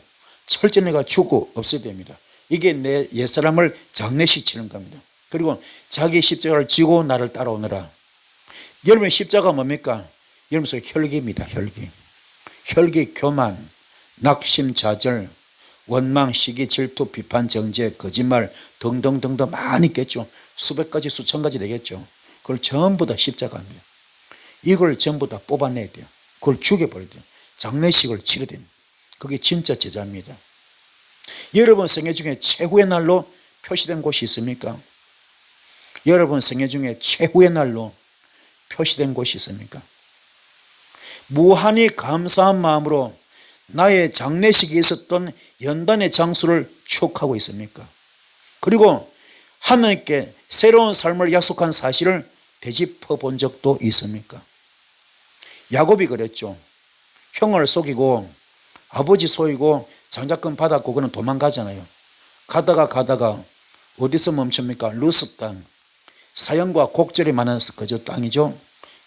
철저히 내가 죽고 없어야 됩니다. 이게 내 옛사람을 장례시키는 겁니다. 그리고 자기 십자가를 지고 나를 따라오느라. 여러분의 십자가 뭡니까? 여러분 속 혈기입니다. 혈기, 교만, 낙심, 좌절, 원망, 시기, 질투, 비판, 정죄, 거짓말 등등등등 많이 있겠죠. 수백 가지 수천 가지 되겠죠. 그걸 전부 다 십자가입니다. 이걸 전부 다 뽑아내야 돼요. 그걸 죽여버려야 돼요. 장례식을 치러야 됩니다. 그게 진짜 제자입니다. 여러분 생애 중에 최후의 날로 표시된 곳이 있습니까? 여러분 생애 중에 최후의 날로 표시된 곳이 있습니까? 무한히 감사한 마음으로 나의 장례식이 있었던 연단의 장소를 추억하고 있습니까? 그리고 하나님께 새로운 삶을 약속한 사실을 되짚어 본 적도 있습니까? 야곱이 그랬죠. 형을 속이고 아버지 속이고 장자권 받았고 그는 도망가잖아요. 가다가 어디서 멈춥니까? 루스 땅. 사형과 곡절이 많은 그저 땅이죠.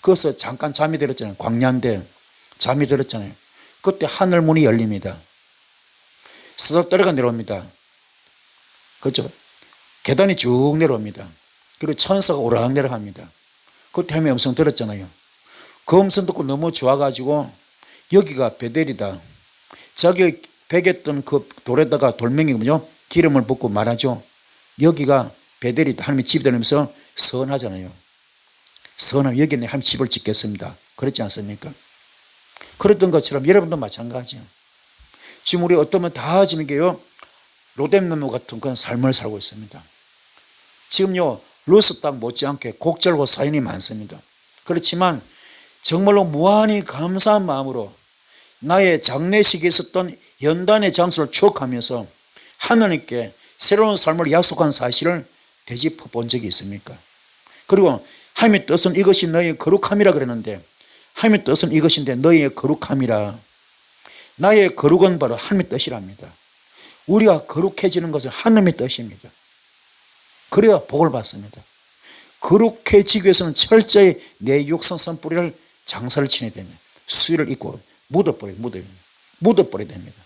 거기서 잠깐 잠이 들었잖아요. 광야인데 잠이 들었잖아요. 그때 하늘문이 열립니다. 스스로가 내려옵니다. 그렇죠? 계단이 쭉 내려옵니다. 그리고 천사가 오락 내려갑니다. 그때 하나님의 음성 들었잖아요. 그 음성 듣고 너무 좋아가지고 여기가 베델이다. 자기 베겼던 그 돌에다가 돌멩이군요. 기름을 붓고 말하죠. 여기가 베델이다. 하나님의 집이 되면서 선하잖아요. 선하면 여기에 한 집을 짓겠습니다. 그렇지 않습니까? 그랬던 것처럼 여러분도 마찬가지예요. 지금 우리 어떠면 다 지금 이게요, 로뎀나무 같은 그런 삶을 살고 있습니다. 지금요, 루스 땅 못지않게 곡절과 사연이 많습니다. 그렇지만 정말로 무한히 감사한 마음으로 나의 장례식에 있었던 연단의 장소를 추억하면서 하나님께 새로운 삶을 약속한 사실을 되짚어 본 적이 있습니까? 그리고 하나님의 뜻은 이것이 너희의 거룩함이라 그랬는데, 하나님의 뜻은 이것인데 너희의 거룩함이라. 나의 거룩은 바로 하나님의 뜻이랍니다. 우리가 거룩해지는 것은 하나님의 뜻입니다. 그래야 복을 받습니다. 거룩해지기 위해서는 철저히 내 육성 선뿌리를 장사를 치내야 됩니다. 수의를 입고 묻어버려야 됩니다.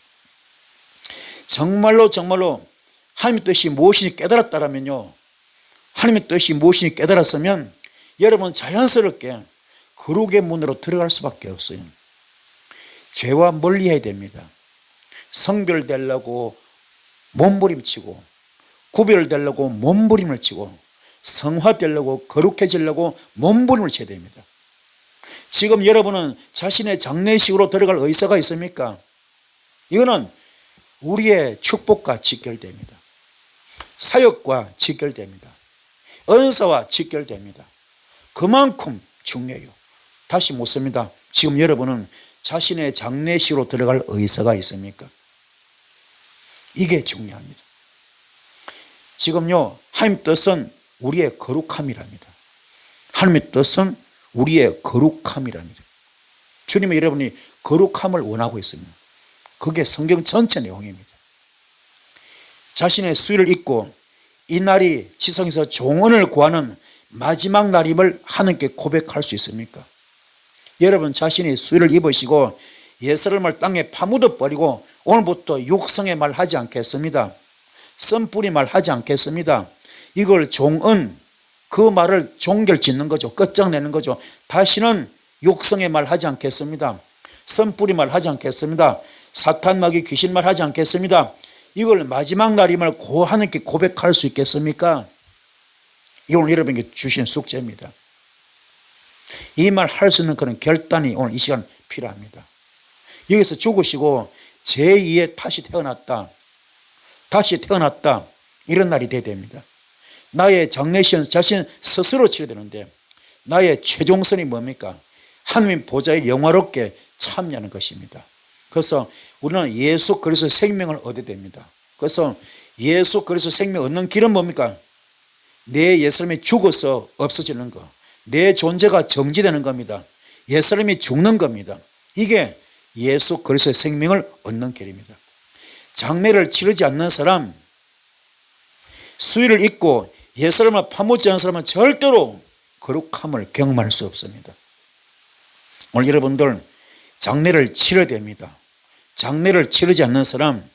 정말로 하나님의 뜻이 무엇인지 깨달았다면요, 하나님의 뜻이 무엇인지 깨달았으면 여러분 자연스럽게 거룩의 문으로 들어갈 수밖에 없어요. 죄와 멀리해야 됩니다. 성별되려고 몸부림치고, 구별되려고 몸부림을 치고, 성화되려고 거룩해지려고 몸부림을 쳐야 됩니다. 지금 여러분은 자신의 장례식으로 들어갈 의사가 있습니까? 이거는 우리의 축복과 직결됩니다. 사역과 직결됩니다. 은사와 직결됩니다. 그만큼 중요해요. 다시 묻습니다. 지금 여러분은 자신의 장례식으로 들어갈 의사가 있습니까? 이게 중요합니다. 지금요, 하나님의 뜻은 우리의 거룩함이랍니다. 하나님의 뜻은 우리의 거룩함이랍니다. 주님은 여러분이 거룩함을 원하고 있습니다. 그게 성경 전체 내용입니다. 자신의 수의를 입고 이 날이 지성에서 종언을 구하는 마지막 날임을 하나님께 고백할 수 있습니까? 여러분 자신이 수의를 입으시고 예수를 땅에 파묻어 버리고 오늘부터 육성의 말 하지 않겠습니다. 썸뿌리 말 하지 않겠습니다. 이걸 종언, 그 말을 종결 짓는 거죠. 끝장내는 거죠. 다시는 육성의 말 하지 않겠습니다. 썸뿌리 말 하지 않겠습니다. 사탄 마귀 귀신 말 하지 않겠습니다. 이걸 마지막 날임을 하나님께 고백할 수 있겠습니까? 이건 여러분에게 주신 숙제입니다. 이 말 할 수 있는 그런 결단이 오늘 이 시간 필요합니다. 여기서 죽으시고 제2의 다시 태어났다 이런 날이 돼야 됩니다. 나의 장례식은 자신 스스로 치러야 되는데 나의 최종선이 뭡니까? 하나님 보좌에 영화롭게 참여하는 것입니다. 그래서 우리는 예수 그리스도의 생명을 얻어야 됩니다. 그래서 예수 그리스도의 생명을 얻는 길은 뭡니까? 내 옛사람이 죽어서 없어지는 것, 내 존재가 정지되는 겁니다. 옛사람이 죽는 겁니다. 이게 예수 그리스도의 생명을 얻는 길입니다. 장례를 치르지 않는 사람, 수의를 입고 옛사람을 파묻지 않는 사람은 절대로 거룩함을 경험할 수 없습니다. 오늘 여러분들 장례를 치러야 됩니다. 장례를 치르지 않는 사람,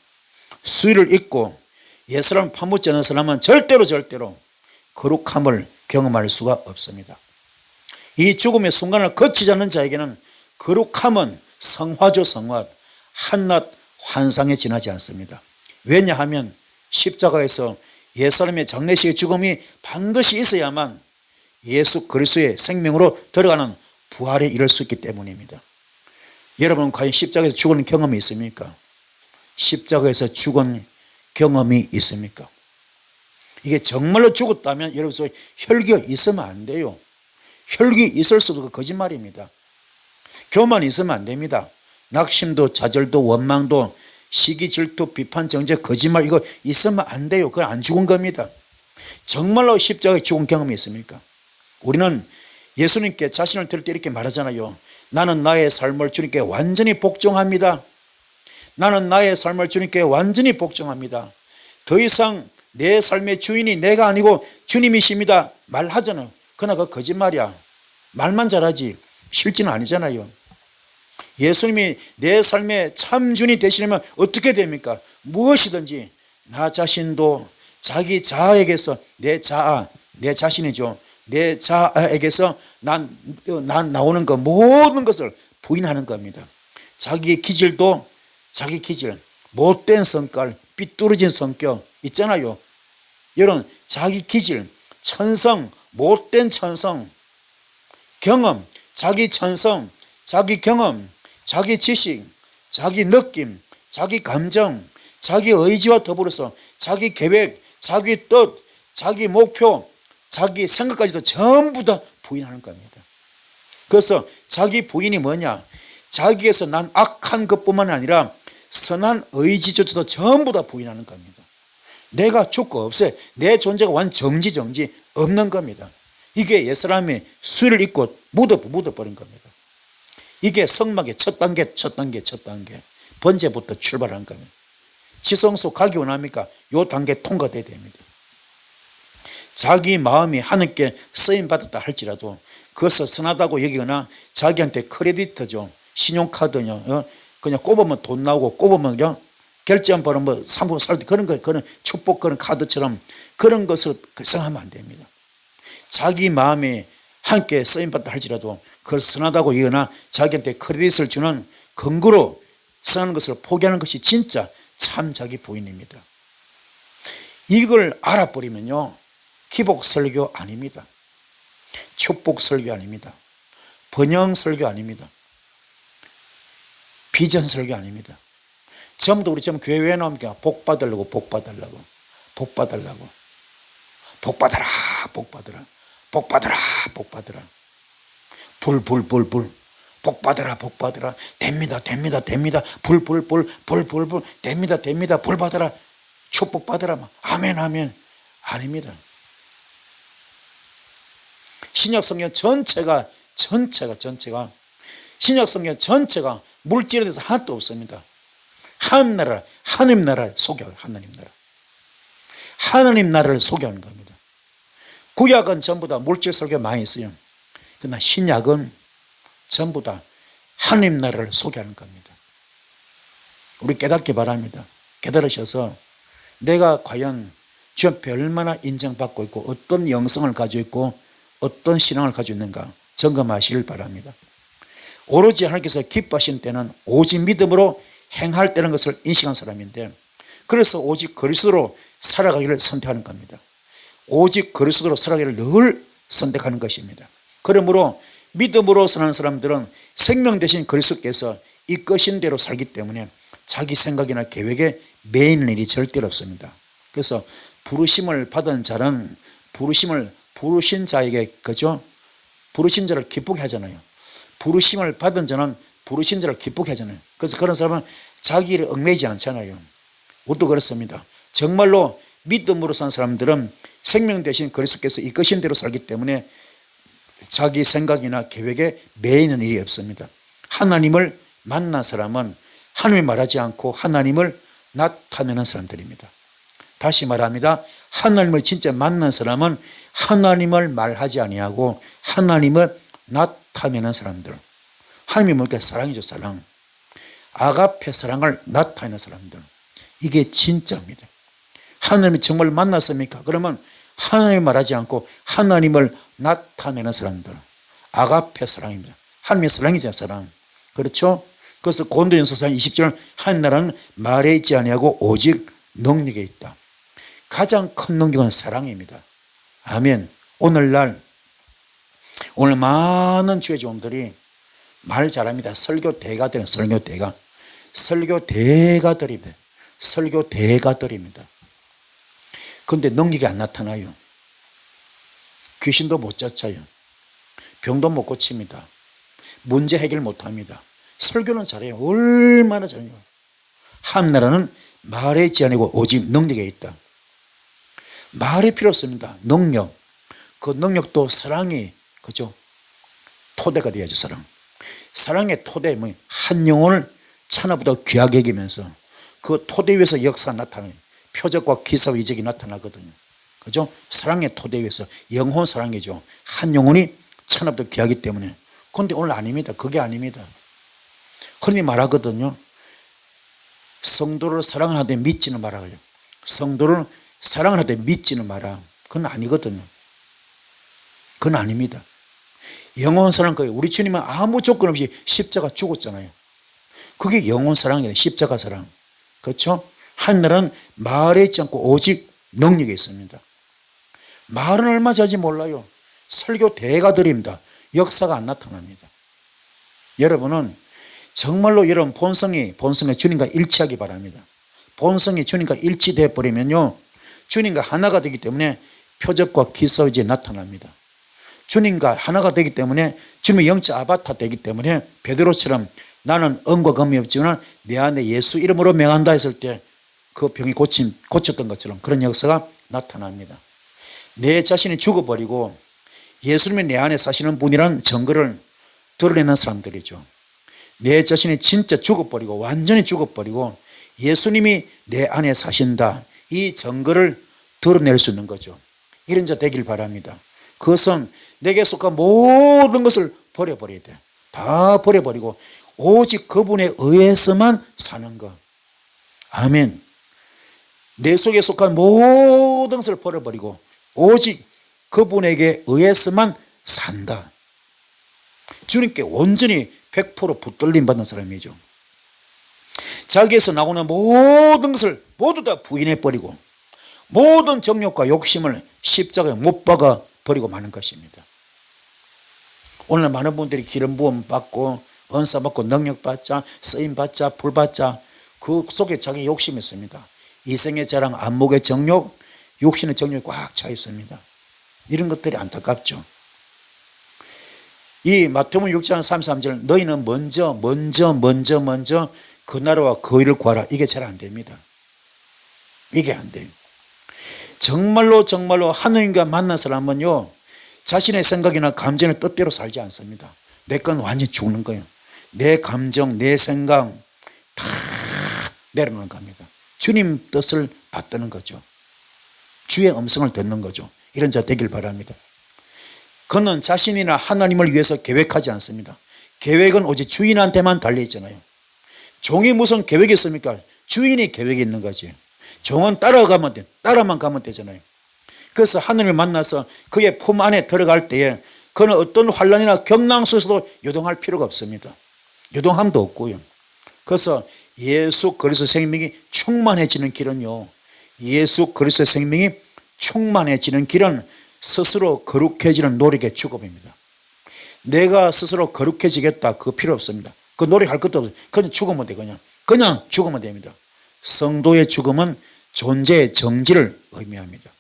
수의를 입고 옛사람을 파묻지 않는 사람은 절대로 거룩함을 경험할 수가 없습니다. 이 죽음의 순간을 거치지 않는 자에게는 거룩함은 성화죠. 성화. 한낱 환상에 지나지 않습니다. 왜냐하면 십자가에서 옛사람의 장례식의 죽음이 반드시 있어야만 예수 그리스도의 생명으로 들어가는 부활에 이를 수 있기 때문입니다. 여러분은 과연 십자가에서 죽은 경험이 있습니까? 십자가에서 죽은 경험이 있습니까? 이게 정말로 죽었다면 여러분 속에 혈기가 있으면 안 돼요. 혈기 있을 수도 거짓말입니다. 교만 있으면 안 됩니다. 낙심도 좌절도 원망도 시기 질투 비판 정죄 거짓말 이거 있으면 안 돼요. 그건 안 죽은 겁니다. 정말로 십자가에 죽은 경험이 있습니까? 우리는 예수님께 자신을 들을 때 이렇게 말하잖아요. 나는 나의 삶을 주님께 완전히 복종합니다. 나는 나의 삶을 주님께 완전히 복종합니다. 더 이상 내 삶의 주인이 내가 아니고 주님이십니다. 말하잖아요. 그러나 그 거짓말이야. 말만 잘하지 실제는 아니잖아요. 예수님이 내 삶의 참 주인이 되시려면 어떻게 됩니까? 무엇이든지 나 자신도 자기 자아에게서 내 자신이죠. 내 자아에게서 난 나오는 것 모든 것을 부인하는 겁니다. 자기의 기질도 자기 기질, 못된 성깔, 삐뚤어진 성격 있잖아요. 이런 자기 기질, 천성, 못된 천성, 경험, 자기 천성, 자기 경험, 자기 지식, 자기 느낌, 자기 감정, 자기 의지와 더불어서 자기 계획, 자기 뜻, 자기 목표, 자기 생각까지도 전부 다 부인하는 겁니다. 그래서 자기 부인이 뭐냐? 자기에서 난 악한 것뿐만 아니라 선한 의지조차도 전부 다 부인하는 겁니다. 내가 죽고 없어요. 내 존재가 완전 정지 없는 겁니다. 이게 옛사람이 수를 잊고 묻어버린 겁니다. 이게 성막의 첫 단계. 번제부터 출발한 겁니다. 지성소 가기 원합니까? 요 단계 통과돼야 됩니다. 자기 마음이 하나님께 쓰임받았다 할지라도 그것을 선하다고 여기거나 자기한테 크레디트죠. 신용카드요. 그냥 꼽으면 돈 나오고 꼽으면 그냥 결제한 뭐 상품 살 때 그런 축복 그런 카드처럼 그런 것을 생각하면 안 됩니다. 자기 마음이 함께 쓰임받다 할지라도 그걸 선하다고 여기거나 자기한테 크레딧을 주는 근거로 선한 것을 포기하는 것이 진짜 참 자기 부인입니다. 이걸 알아버리면요, 기복 설교 아닙니다. 축복 설교 아닙니다. 번영 설교 아닙니다. 비전 설교 아닙니다. 전부 우리 지금 교회 왜 나옵니까? 복 받으려고 복 받아라 불 복 받으라 됩니다 불 됩니다 불 받으라 축복 받으라 아멘 아닙니다. 신약 성경 전체가 신약 성경 전체가 물질에 대해서 하나도 없습니다. 하나님 나라를 소개하는 하나님 나라를 소개하는 겁니다. 구약은 전부 다 물질 설교 많이 있어요. 그러나 신약은 전부 다 하나님 나라를 소개하는 겁니다. 우리 깨닫기 바랍니다. 깨달으셔서 내가 과연 주 앞에 얼마나 인정받고 있고 어떤 영성을 가지고 있고 어떤 신앙을 가지고 있는가 점검하시길 바랍니다. 오로지 하나님께서 기뻐하신 때는 오직 믿음으로 행할 때는 것을 인식한 사람인데, 그래서 오직 그리스도로 살아가기를 선택하는 겁니다. 오직 그리스도로 살아가기를 늘 선택하는 것입니다. 그러므로 믿음으로 사는 사람들은 생명 대신 그리스도께서 이끄신 대로 살기 때문에 자기 생각이나 계획에 매이는 일이 절대로 없습니다. 그래서 부르심을 받은 자는 부르신 자에게 그죠? 부르신 자를 기쁘게 하잖아요. 부르심을 받은 자는 부르신 자를 기쁘게 하잖아요. 그래서 그런 사람은 자기 일에 얽매이지 않잖아요. 우리도 그렇습니다. 정말로 믿음으로 산 사람들은 생명 대신 그리스도께서 이끄신 대로 살기 때문에 자기 생각이나 계획에 매이는 일이 없습니다. 하나님을 만난 사람은 하나님이 말하지 않고 하나님을 나타내는 사람들입니다. 다시 말합니다. 하나님을 진짜 만난 사람은 하나님을 말하지 아니하고 하나님을 나타내는 사람들. 하나님이 뭘까? 사랑이죠. 사랑. 아가페 사랑을 나타내는 사람들. 이게 진짜입니다. 하나님이 정말 만났습니까? 그러면 하나님이 말하지 않고 하나님을 나타내는 사람들. 아가페 사랑입니다. 하나님의 사랑이죠. 사랑. 그렇죠? 그래서 고린도전서 20절 한 나라는 말에 있지 아니하고 오직 능력에 있다. 가장 큰 능력은 사랑입니다. 아멘. 오늘 많은 주의 종들이 말 잘합니다. 설교대가들은 설교대가들입니다. 그런데 능력이 안 나타나요. 귀신도 못 쫓아요. 병도 못 고칩니다. 문제 해결 못합니다. 설교는 잘해요. 얼마나 잘해요. 한 나라는 말에 있지 아니고 오직 능력에 있다. 말이 필요 없습니다. 능력. 그 능력도 사랑이 그죠? 토대가 되어야죠. 사랑의 토대, 한 영혼을 천하보다 귀하게 여기면서 그 토대 위에서 역사가 나타나요. 표적과 기사와 이적이 나타나거든요. 그죠? 사랑의 토대 위에서 영혼 사랑이죠. 한 영혼이 천하보다 귀하기 때문에. 그런데 오늘 아닙니다. 그게 아닙니다. 흔히 말하거든요. 성도를 사랑하되 믿지는 말아요. 성도를 사랑하되 믿지는 마라. 그건 아니거든요. 그건 아닙니다. 영원 사랑 거예요. 우리 주님은 아무 조건 없이 십자가 죽었잖아요. 그게 영원 사랑이에요. 십자가 사랑. 그렇죠? 하늘은 말에 있지 않고 오직 능력에 있습니다. 말은 얼마 잘지 몰라요. 설교 대가들입니다. 역사가 안 나타납니다. 여러분은 정말로 여러분 본성이 주님과 일치하기 바랍니다. 본성이 주님과 일치되어 버리면요, 주님과 하나가 되기 때문에 표적과 기사의지에 나타납니다. 주님과 하나가 되기 때문에 주님의 영적 아바타 되기 때문에 베드로처럼 나는 은과 금이 없지만 내 안에 예수 이름으로 명한다 했을 때 그 병이 고쳤던 것처럼 그런 역사가 나타납니다. 내 자신이 죽어버리고 예수님이 내 안에 사시는 분이라는 증거를 드러내는 사람들이죠. 내 자신이 진짜 죽어버리고 완전히 죽어버리고 예수님이 내 안에 사신다, 이 증거를 드러낼 수 있는 거죠. 이런 자 되길 바랍니다. 그것은 내게 속한 모든 것을 버려버려야 돼. 다 버려버리고 오직 그분에 의해서만 사는 것. 아멘. 내 속에 속한 모든 것을 버려버리고 오직 그분에게 의해서만 산다. 주님께 온전히 100% 붙들림 받는 사람이죠. 자기에서 나오는 모든 것을 모두 다 부인해버리고 모든 정욕과 욕심을 십자가에 못 박아 버리고 마는 것입니다. 오늘 많은 분들이 기름 부음 받고 은사 받고 능력 받자, 쓰임 받자, 불 받자, 그 속에 자기 욕심이 있습니다. 이생의 자랑, 안목의 정욕, 육신의 정욕이 꽉 차 있습니다. 이런 것들이 안타깝죠. 이 마태복음 6장 33절 너희는 먼저 그 나라와 그 의를 구하라. 이게 잘 안 됩니다. 이게 안 돼요. 정말로 하느님과 만난 사람은요, 자신의 생각이나 감정의 뜻대로 살지 않습니다. 내 건 완전히 죽는 거예요. 내 감정, 내 생각 다 내려놓는 겁니다. 주님 뜻을 받드는 거죠. 주의 음성을 듣는 거죠. 이런 자 되길 바랍니다. 그는 자신이나 하나님을 위해서 계획하지 않습니다. 계획은 오직 주인한테만 달려있잖아요. 종이 무슨 계획이 있습니까? 주인이 계획이 있는 거지. 종은 따라만 가면 되잖아요. 그래서 하나님을 만나서 그의 품 안에 들어갈 때에 그는 어떤 환난이나 경랑 속에서도 요동할 필요가 없습니다. 요동함도 없고요. 그래서 예수 그리스도의 생명이 충만해지는 길은요, 예수 그리스도의 생명이 충만해지는 길은 스스로 거룩해지는 노력의 축업입니다. 내가 스스로 거룩해지겠다, 그거 필요 없습니다. 그 노력할 것도 없어요. 그냥 죽으면 돼. 그냥 죽으면 됩니다. 성도의 죽음은 존재의 정지를 의미합니다.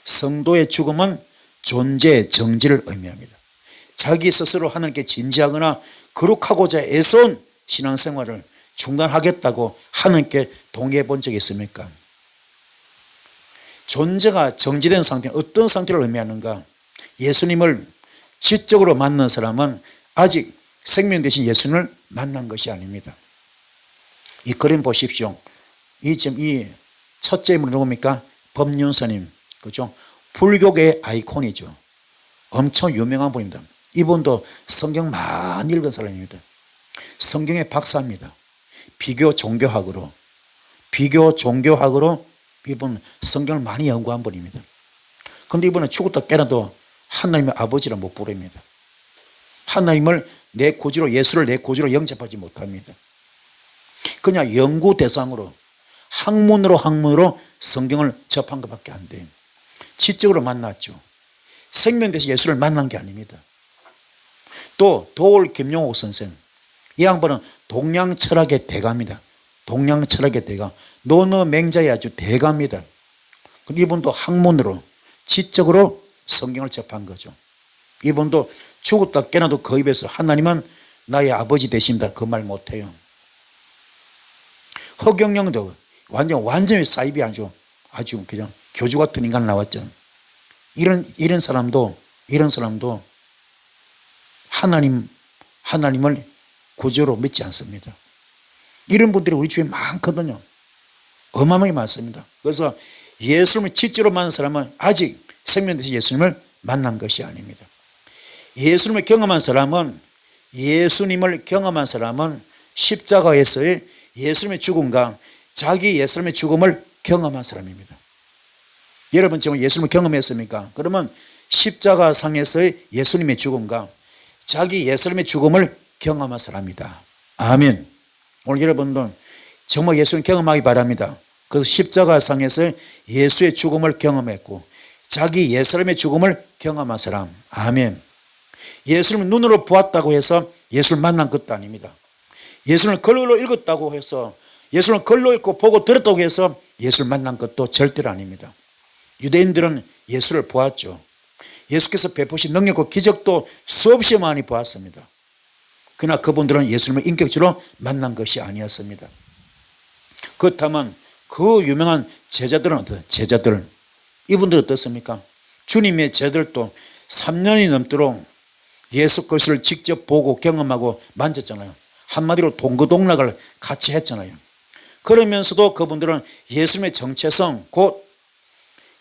성도의 죽음은 존재의 정지를 의미합니다. 자기 스스로 하나님께 진지하거나 거룩하고자 애써온 신앙생활을 중단하겠다고 하나님께 동의해 본 적이 있습니까? 존재가 정지된 상태는 어떤 상태를 의미하는가? 예수님을 지적으로 만난 사람은 아직 생명 대신 예수님을 만난 것이 아닙니다. 이 그림 보십시오. 이 첫째 인물은 누굽니까? 법륜스님, 그죠? 불교계의 아이콘이죠. 엄청 유명한 분입니다. 이분도 성경 많이 읽은 사람입니다. 성경의 박사입니다. 비교 종교학으로 이분 성경을 많이 연구한 분입니다. 그런데 이분은 죽었다 깨어나도 하나님의 아버지를 못 부릅니다. 하나님을 내 구주로, 예수를 내 구주로 영접하지 못합니다. 그냥 연구 대상으로 학문으로 성경을 접한 것밖에 안 돼요. 지적으로 만났죠. 생명 대신 예수를 만난 게 아닙니다. 또 도올 김용옥 선생, 이 양반은 동양 철학의 대가입니다. 동양 철학의 대가, 노너 맹자의 아주 대가입니다. 이분도 학문으로 지적으로 성경을 접한 거죠. 이분도 죽었다 깨어나도 그 입에서 하나님은 나의 아버지 되신다, 그 말 못해요. 허경영도 완전히 사이비 아주 그냥 교주 같은 인간 나왔죠. 이런 사람도 하나님을 구주로 믿지 않습니다. 이런 분들이 우리 주위에 많거든요. 어마어마하게 많습니다. 그래서 예수님을 실제로 만난 사람은 아직 생명 대신 예수님을 만난 것이 아닙니다. 예수님을 경험한 사람은 십자가에서의 예수님의 죽음과 자기 예수님의 죽음을 경험한 사람입니다. 여러분 지금 예수님을 경험했습니까? 그러면 십자가상에서의 예수님의 죽음과 자기 예수님의 죽음을 경험한 사람이다. 아멘. 오늘 여러분들 정말 예수님 경험하기 바랍니다. 그래서 십자가상에서 예수의 죽음을 경험했고 자기 예수님의 죽음을 경험한 사람. 아멘. 예수님을 눈으로 보았다고 해서 예수를 만난 것도 아닙니다. 예수를 글로 읽었다고 해서 예수를 글로 읽고 보고 들었다고 해서 예수를 만난 것도 절대로 아닙니다. 유대인들은 예수를 보았죠. 예수께서 베푸신 능력과 기적도 수없이 많이 보았습니다. 그러나 그분들은 예수님을 인격적으로 만난 것이 아니었습니다. 그렇다면 그 유명한 제자들은 제자들 이분들 어떻습니까? 주님의 제자들도 3년이 넘도록 예수 그리스도를 직접 보고 경험하고 만졌잖아요. 한마디로 동거동락을 같이 했잖아요. 그러면서도 그분들은 예수님의 정체성 곧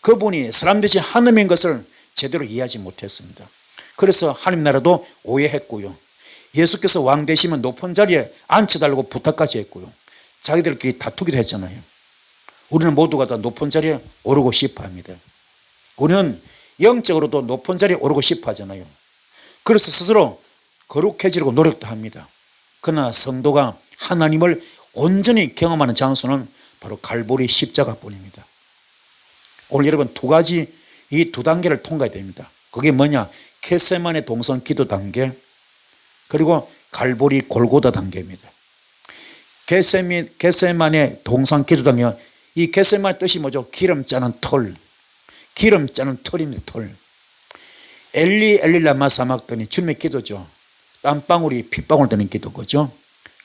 그분이 사람 대신 하나님인 것을 제대로 이해하지 못했습니다. 그래서 하나님 나라도 오해했고요. 예수께서 왕 되시면 높은 자리에 앉혀달라고 부탁까지 했고요. 자기들끼리 다투기도 했잖아요. 우리는 모두가 다 높은 자리에 오르고 싶어 합니다. 우리는 영적으로도 높은 자리에 오르고 싶어 하잖아요. 그래서 스스로 거룩해지려고 노력도 합니다. 그러나 성도가 하나님을 온전히 경험하는 장소는 바로 갈보리 십자가뿐입니다. 오늘 여러분 두 가지 이 두 단계를 통과해야 됩니다. 그게 뭐냐? 겟세마네 동선 기도 단계 그리고 갈보리 골고다 단계입니다. 겟세마네 동산 기도 단계 이 겟세마네 뜻이 뭐죠? 기름 짜는 털. 기름 짜는 털입니다. 털. 엘리 엘리 라마 사막더니 주님의 기도죠. 땀방울이 핏방울 되는 기도 그죠?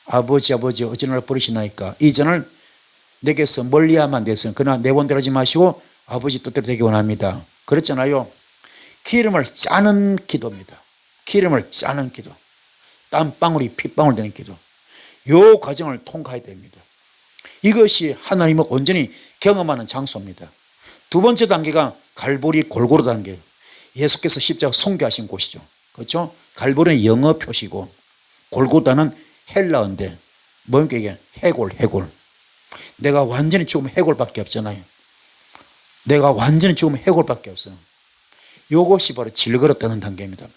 아버지 어찌 나를 버리시나이까 이 전을 내게서 멀리하면 되었으니 그러나 내 원대로 하지 마시고 아버지 뜻대로 되기 원합니다. 그랬잖아요. 기름을 짜는 기도입니다. 기름을 짜는 기도. 땀방울이 핏방울 되는 기도. 이 과정을 통과해야 됩니다. 이것이 하나님을 온전히 경험하는 장소입니다. 두 번째 단계가 갈보리 골고루 단계. 예수께서 십자가 송교하신 곳이죠. 그렇죠? 갈보리는 영어 표시고 골고다는 헬라어인데 뭡니까 이게? 해골. 내가 완전히 죽으면 해골밖에 없잖아요. 내가 완전히 죽으면 해골밖에 없어요. 이것이 바로 질그릇되는 단계입니다.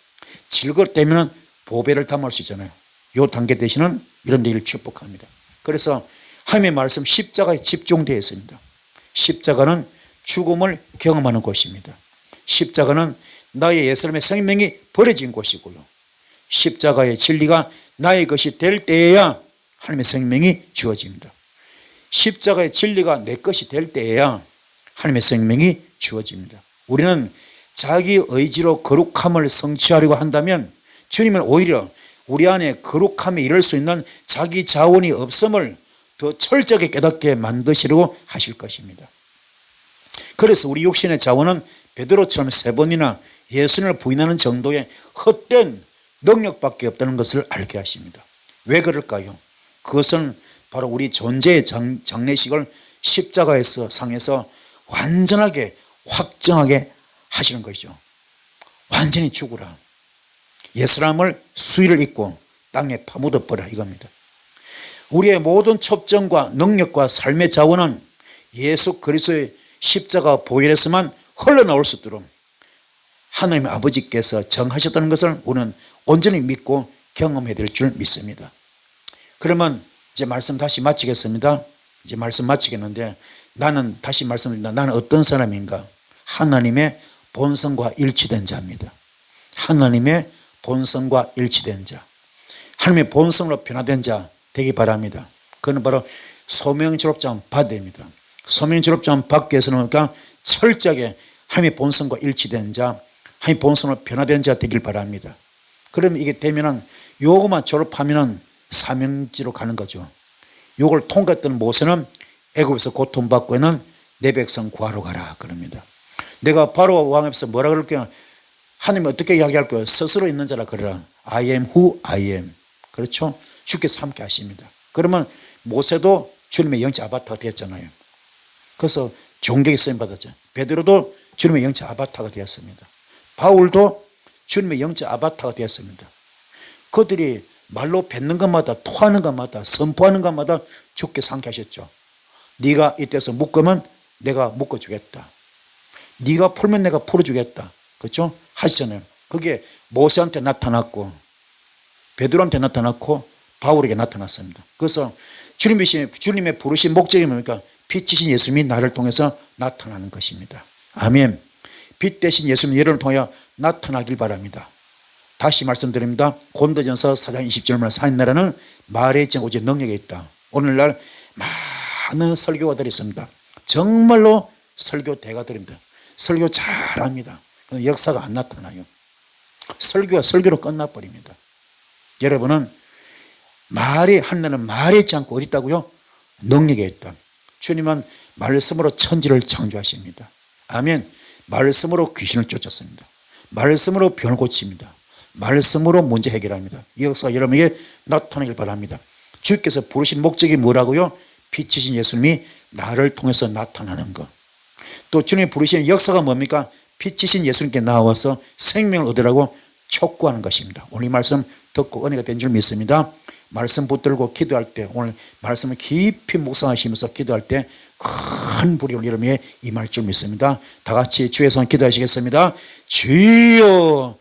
질그릇되면 보배를 담을 수 있잖아요. 이 단계 대신은 이런 일을 축복합니다. 그래서 하나님의 말씀 십자가에 집중되어 있습니다. 십자가는 죽음을 경험하는 곳입니다. 십자가는 나의 옛사람의 생명이 버려진 곳이고요. 십자가의 진리가 나의 것이 될 때에야 하나님의 생명이 주어집니다. 십자가의 진리가 내 것이 될 때에야 하나님의 생명이 주어집니다. 우리는 자기 의지로 거룩함을 성취하려고 한다면 주님은 오히려 우리 안에 거룩함에 이를 수 있는 자기 자원이 없음을 더 철저하게 깨닫게 만드시려고 하실 것입니다. 그래서 우리 육신의 자원은 베드로처럼 3번이나 예수님을 부인하는 정도의 헛된 능력밖에 없다는 것을 알게 하십니다. 왜 그럴까요? 그것은 바로 우리 존재의 장례식을 십자가에서 상에서 완전하게 확정하게 하시는 것이죠. 완전히 죽으라. 옛사람을 수의를 입고 땅에 파묻어 버려 이겁니다. 우리의 모든 첩정과 능력과 삶의 자원은 예수 그리스도의 십자가 보혈에서만 흘러나올 수 있도록 하나님의 아버지께서 정하셨다는 것을 우리는 온전히 믿고 경험해야 될 줄 믿습니다. 그러면 이제 말씀 다시 마치겠습니다. 이제 말씀 마치겠는데 나는 다시 말씀드립니다. 나는 어떤 사람인가? 하나님의 본성과 일치된 자입니다. 하나님의 본성과 일치된 자. 하나님의 본성으로 변화된 자 되기 바랍니다. 그건 바로 소명졸업장 받아입니다. 소명졸업장 받기 위해서는 그러니까 철저하게 하나님의 본성과 일치된 자, 하나님의 본성으로 변화된 자 되길 바랍니다. 그러면 이게 되면은 요것만 졸업하면은 사명지로 가는 거죠. 요걸 통과했던 모세는 애굽에서 고통받고 있는 내 백성 구하러 가라 그럽니다. 내가 바로 왕 앞에서 뭐라 그럴게요? 하나님 어떻게 이야기할 거예요? 스스로 있는 자라 그러라. I am who I am. 그렇죠? 주께서 함께 하십니다. 그러면 모세도 주님의 영적 아바타가 되었잖아요. 그래서 존경의 쓰임 받았죠. 베드로도 주님의 영적 아바타가 되었습니다. 바울도 주님의 영적 아바타가 되었습니다. 그들이 말로 뱉는 것마다 토하는 것마다 선포하는 것마다 주께서 함께 하셨죠. 네가 이때서 묶으면 내가 묶어주겠다. 네가 풀면 내가 풀어주겠다. 그렇죠? 하시잖아요. 그게 모세한테 나타났고 베드로한테 나타났고 바울에게 나타났습니다. 그래서 주님의 부르신 목적이 뭡니까? 빛이신 예수님이 나를 통해서 나타나는 것입니다. 아멘. 빛 대신 예수님이 여러분을 통하여 나타나길 바랍니다. 다시 말씀드립니다. 고린도전서 4장 20절 말 사는 나라는 말의 정 오직 능력이 있다. 오늘날 많은 설교가들이 있습니다. 정말로 설교대가들입니다. 설교 잘합니다. 역사가 안 나타나요. 설교가 설교로 끝나버립니다. 여러분은 말이 하나는 말이 있지 않고 어디 있다고요? 능력이 있다. 주님은 말씀으로 천지를 창조하십니다. 아멘. 말씀으로 귀신을 쫓았습니다. 말씀으로 병을 고칩니다. 말씀으로 문제 해결합니다. 이 역사가 여러분에게 나타나길 바랍니다. 주께서 부르신 목적이 뭐라고요? 빛이신 예수님이 나를 통해서 나타나는 것. 또 주님이 부르신 역사가 뭡니까? 빛이신 예수님께 나와서 생명을 얻으라고 촉구하는 것입니다. 오늘 이 말씀 듣고 은혜가 된 줄 믿습니다. 말씀 붙들고 기도할 때, 오늘 말씀을 깊이 묵상하시면서 기도할 때 큰 불이 오늘 여러분에게 임할 줄 믿습니다. 다 같이 주의 손 기도하시겠습니다. 주여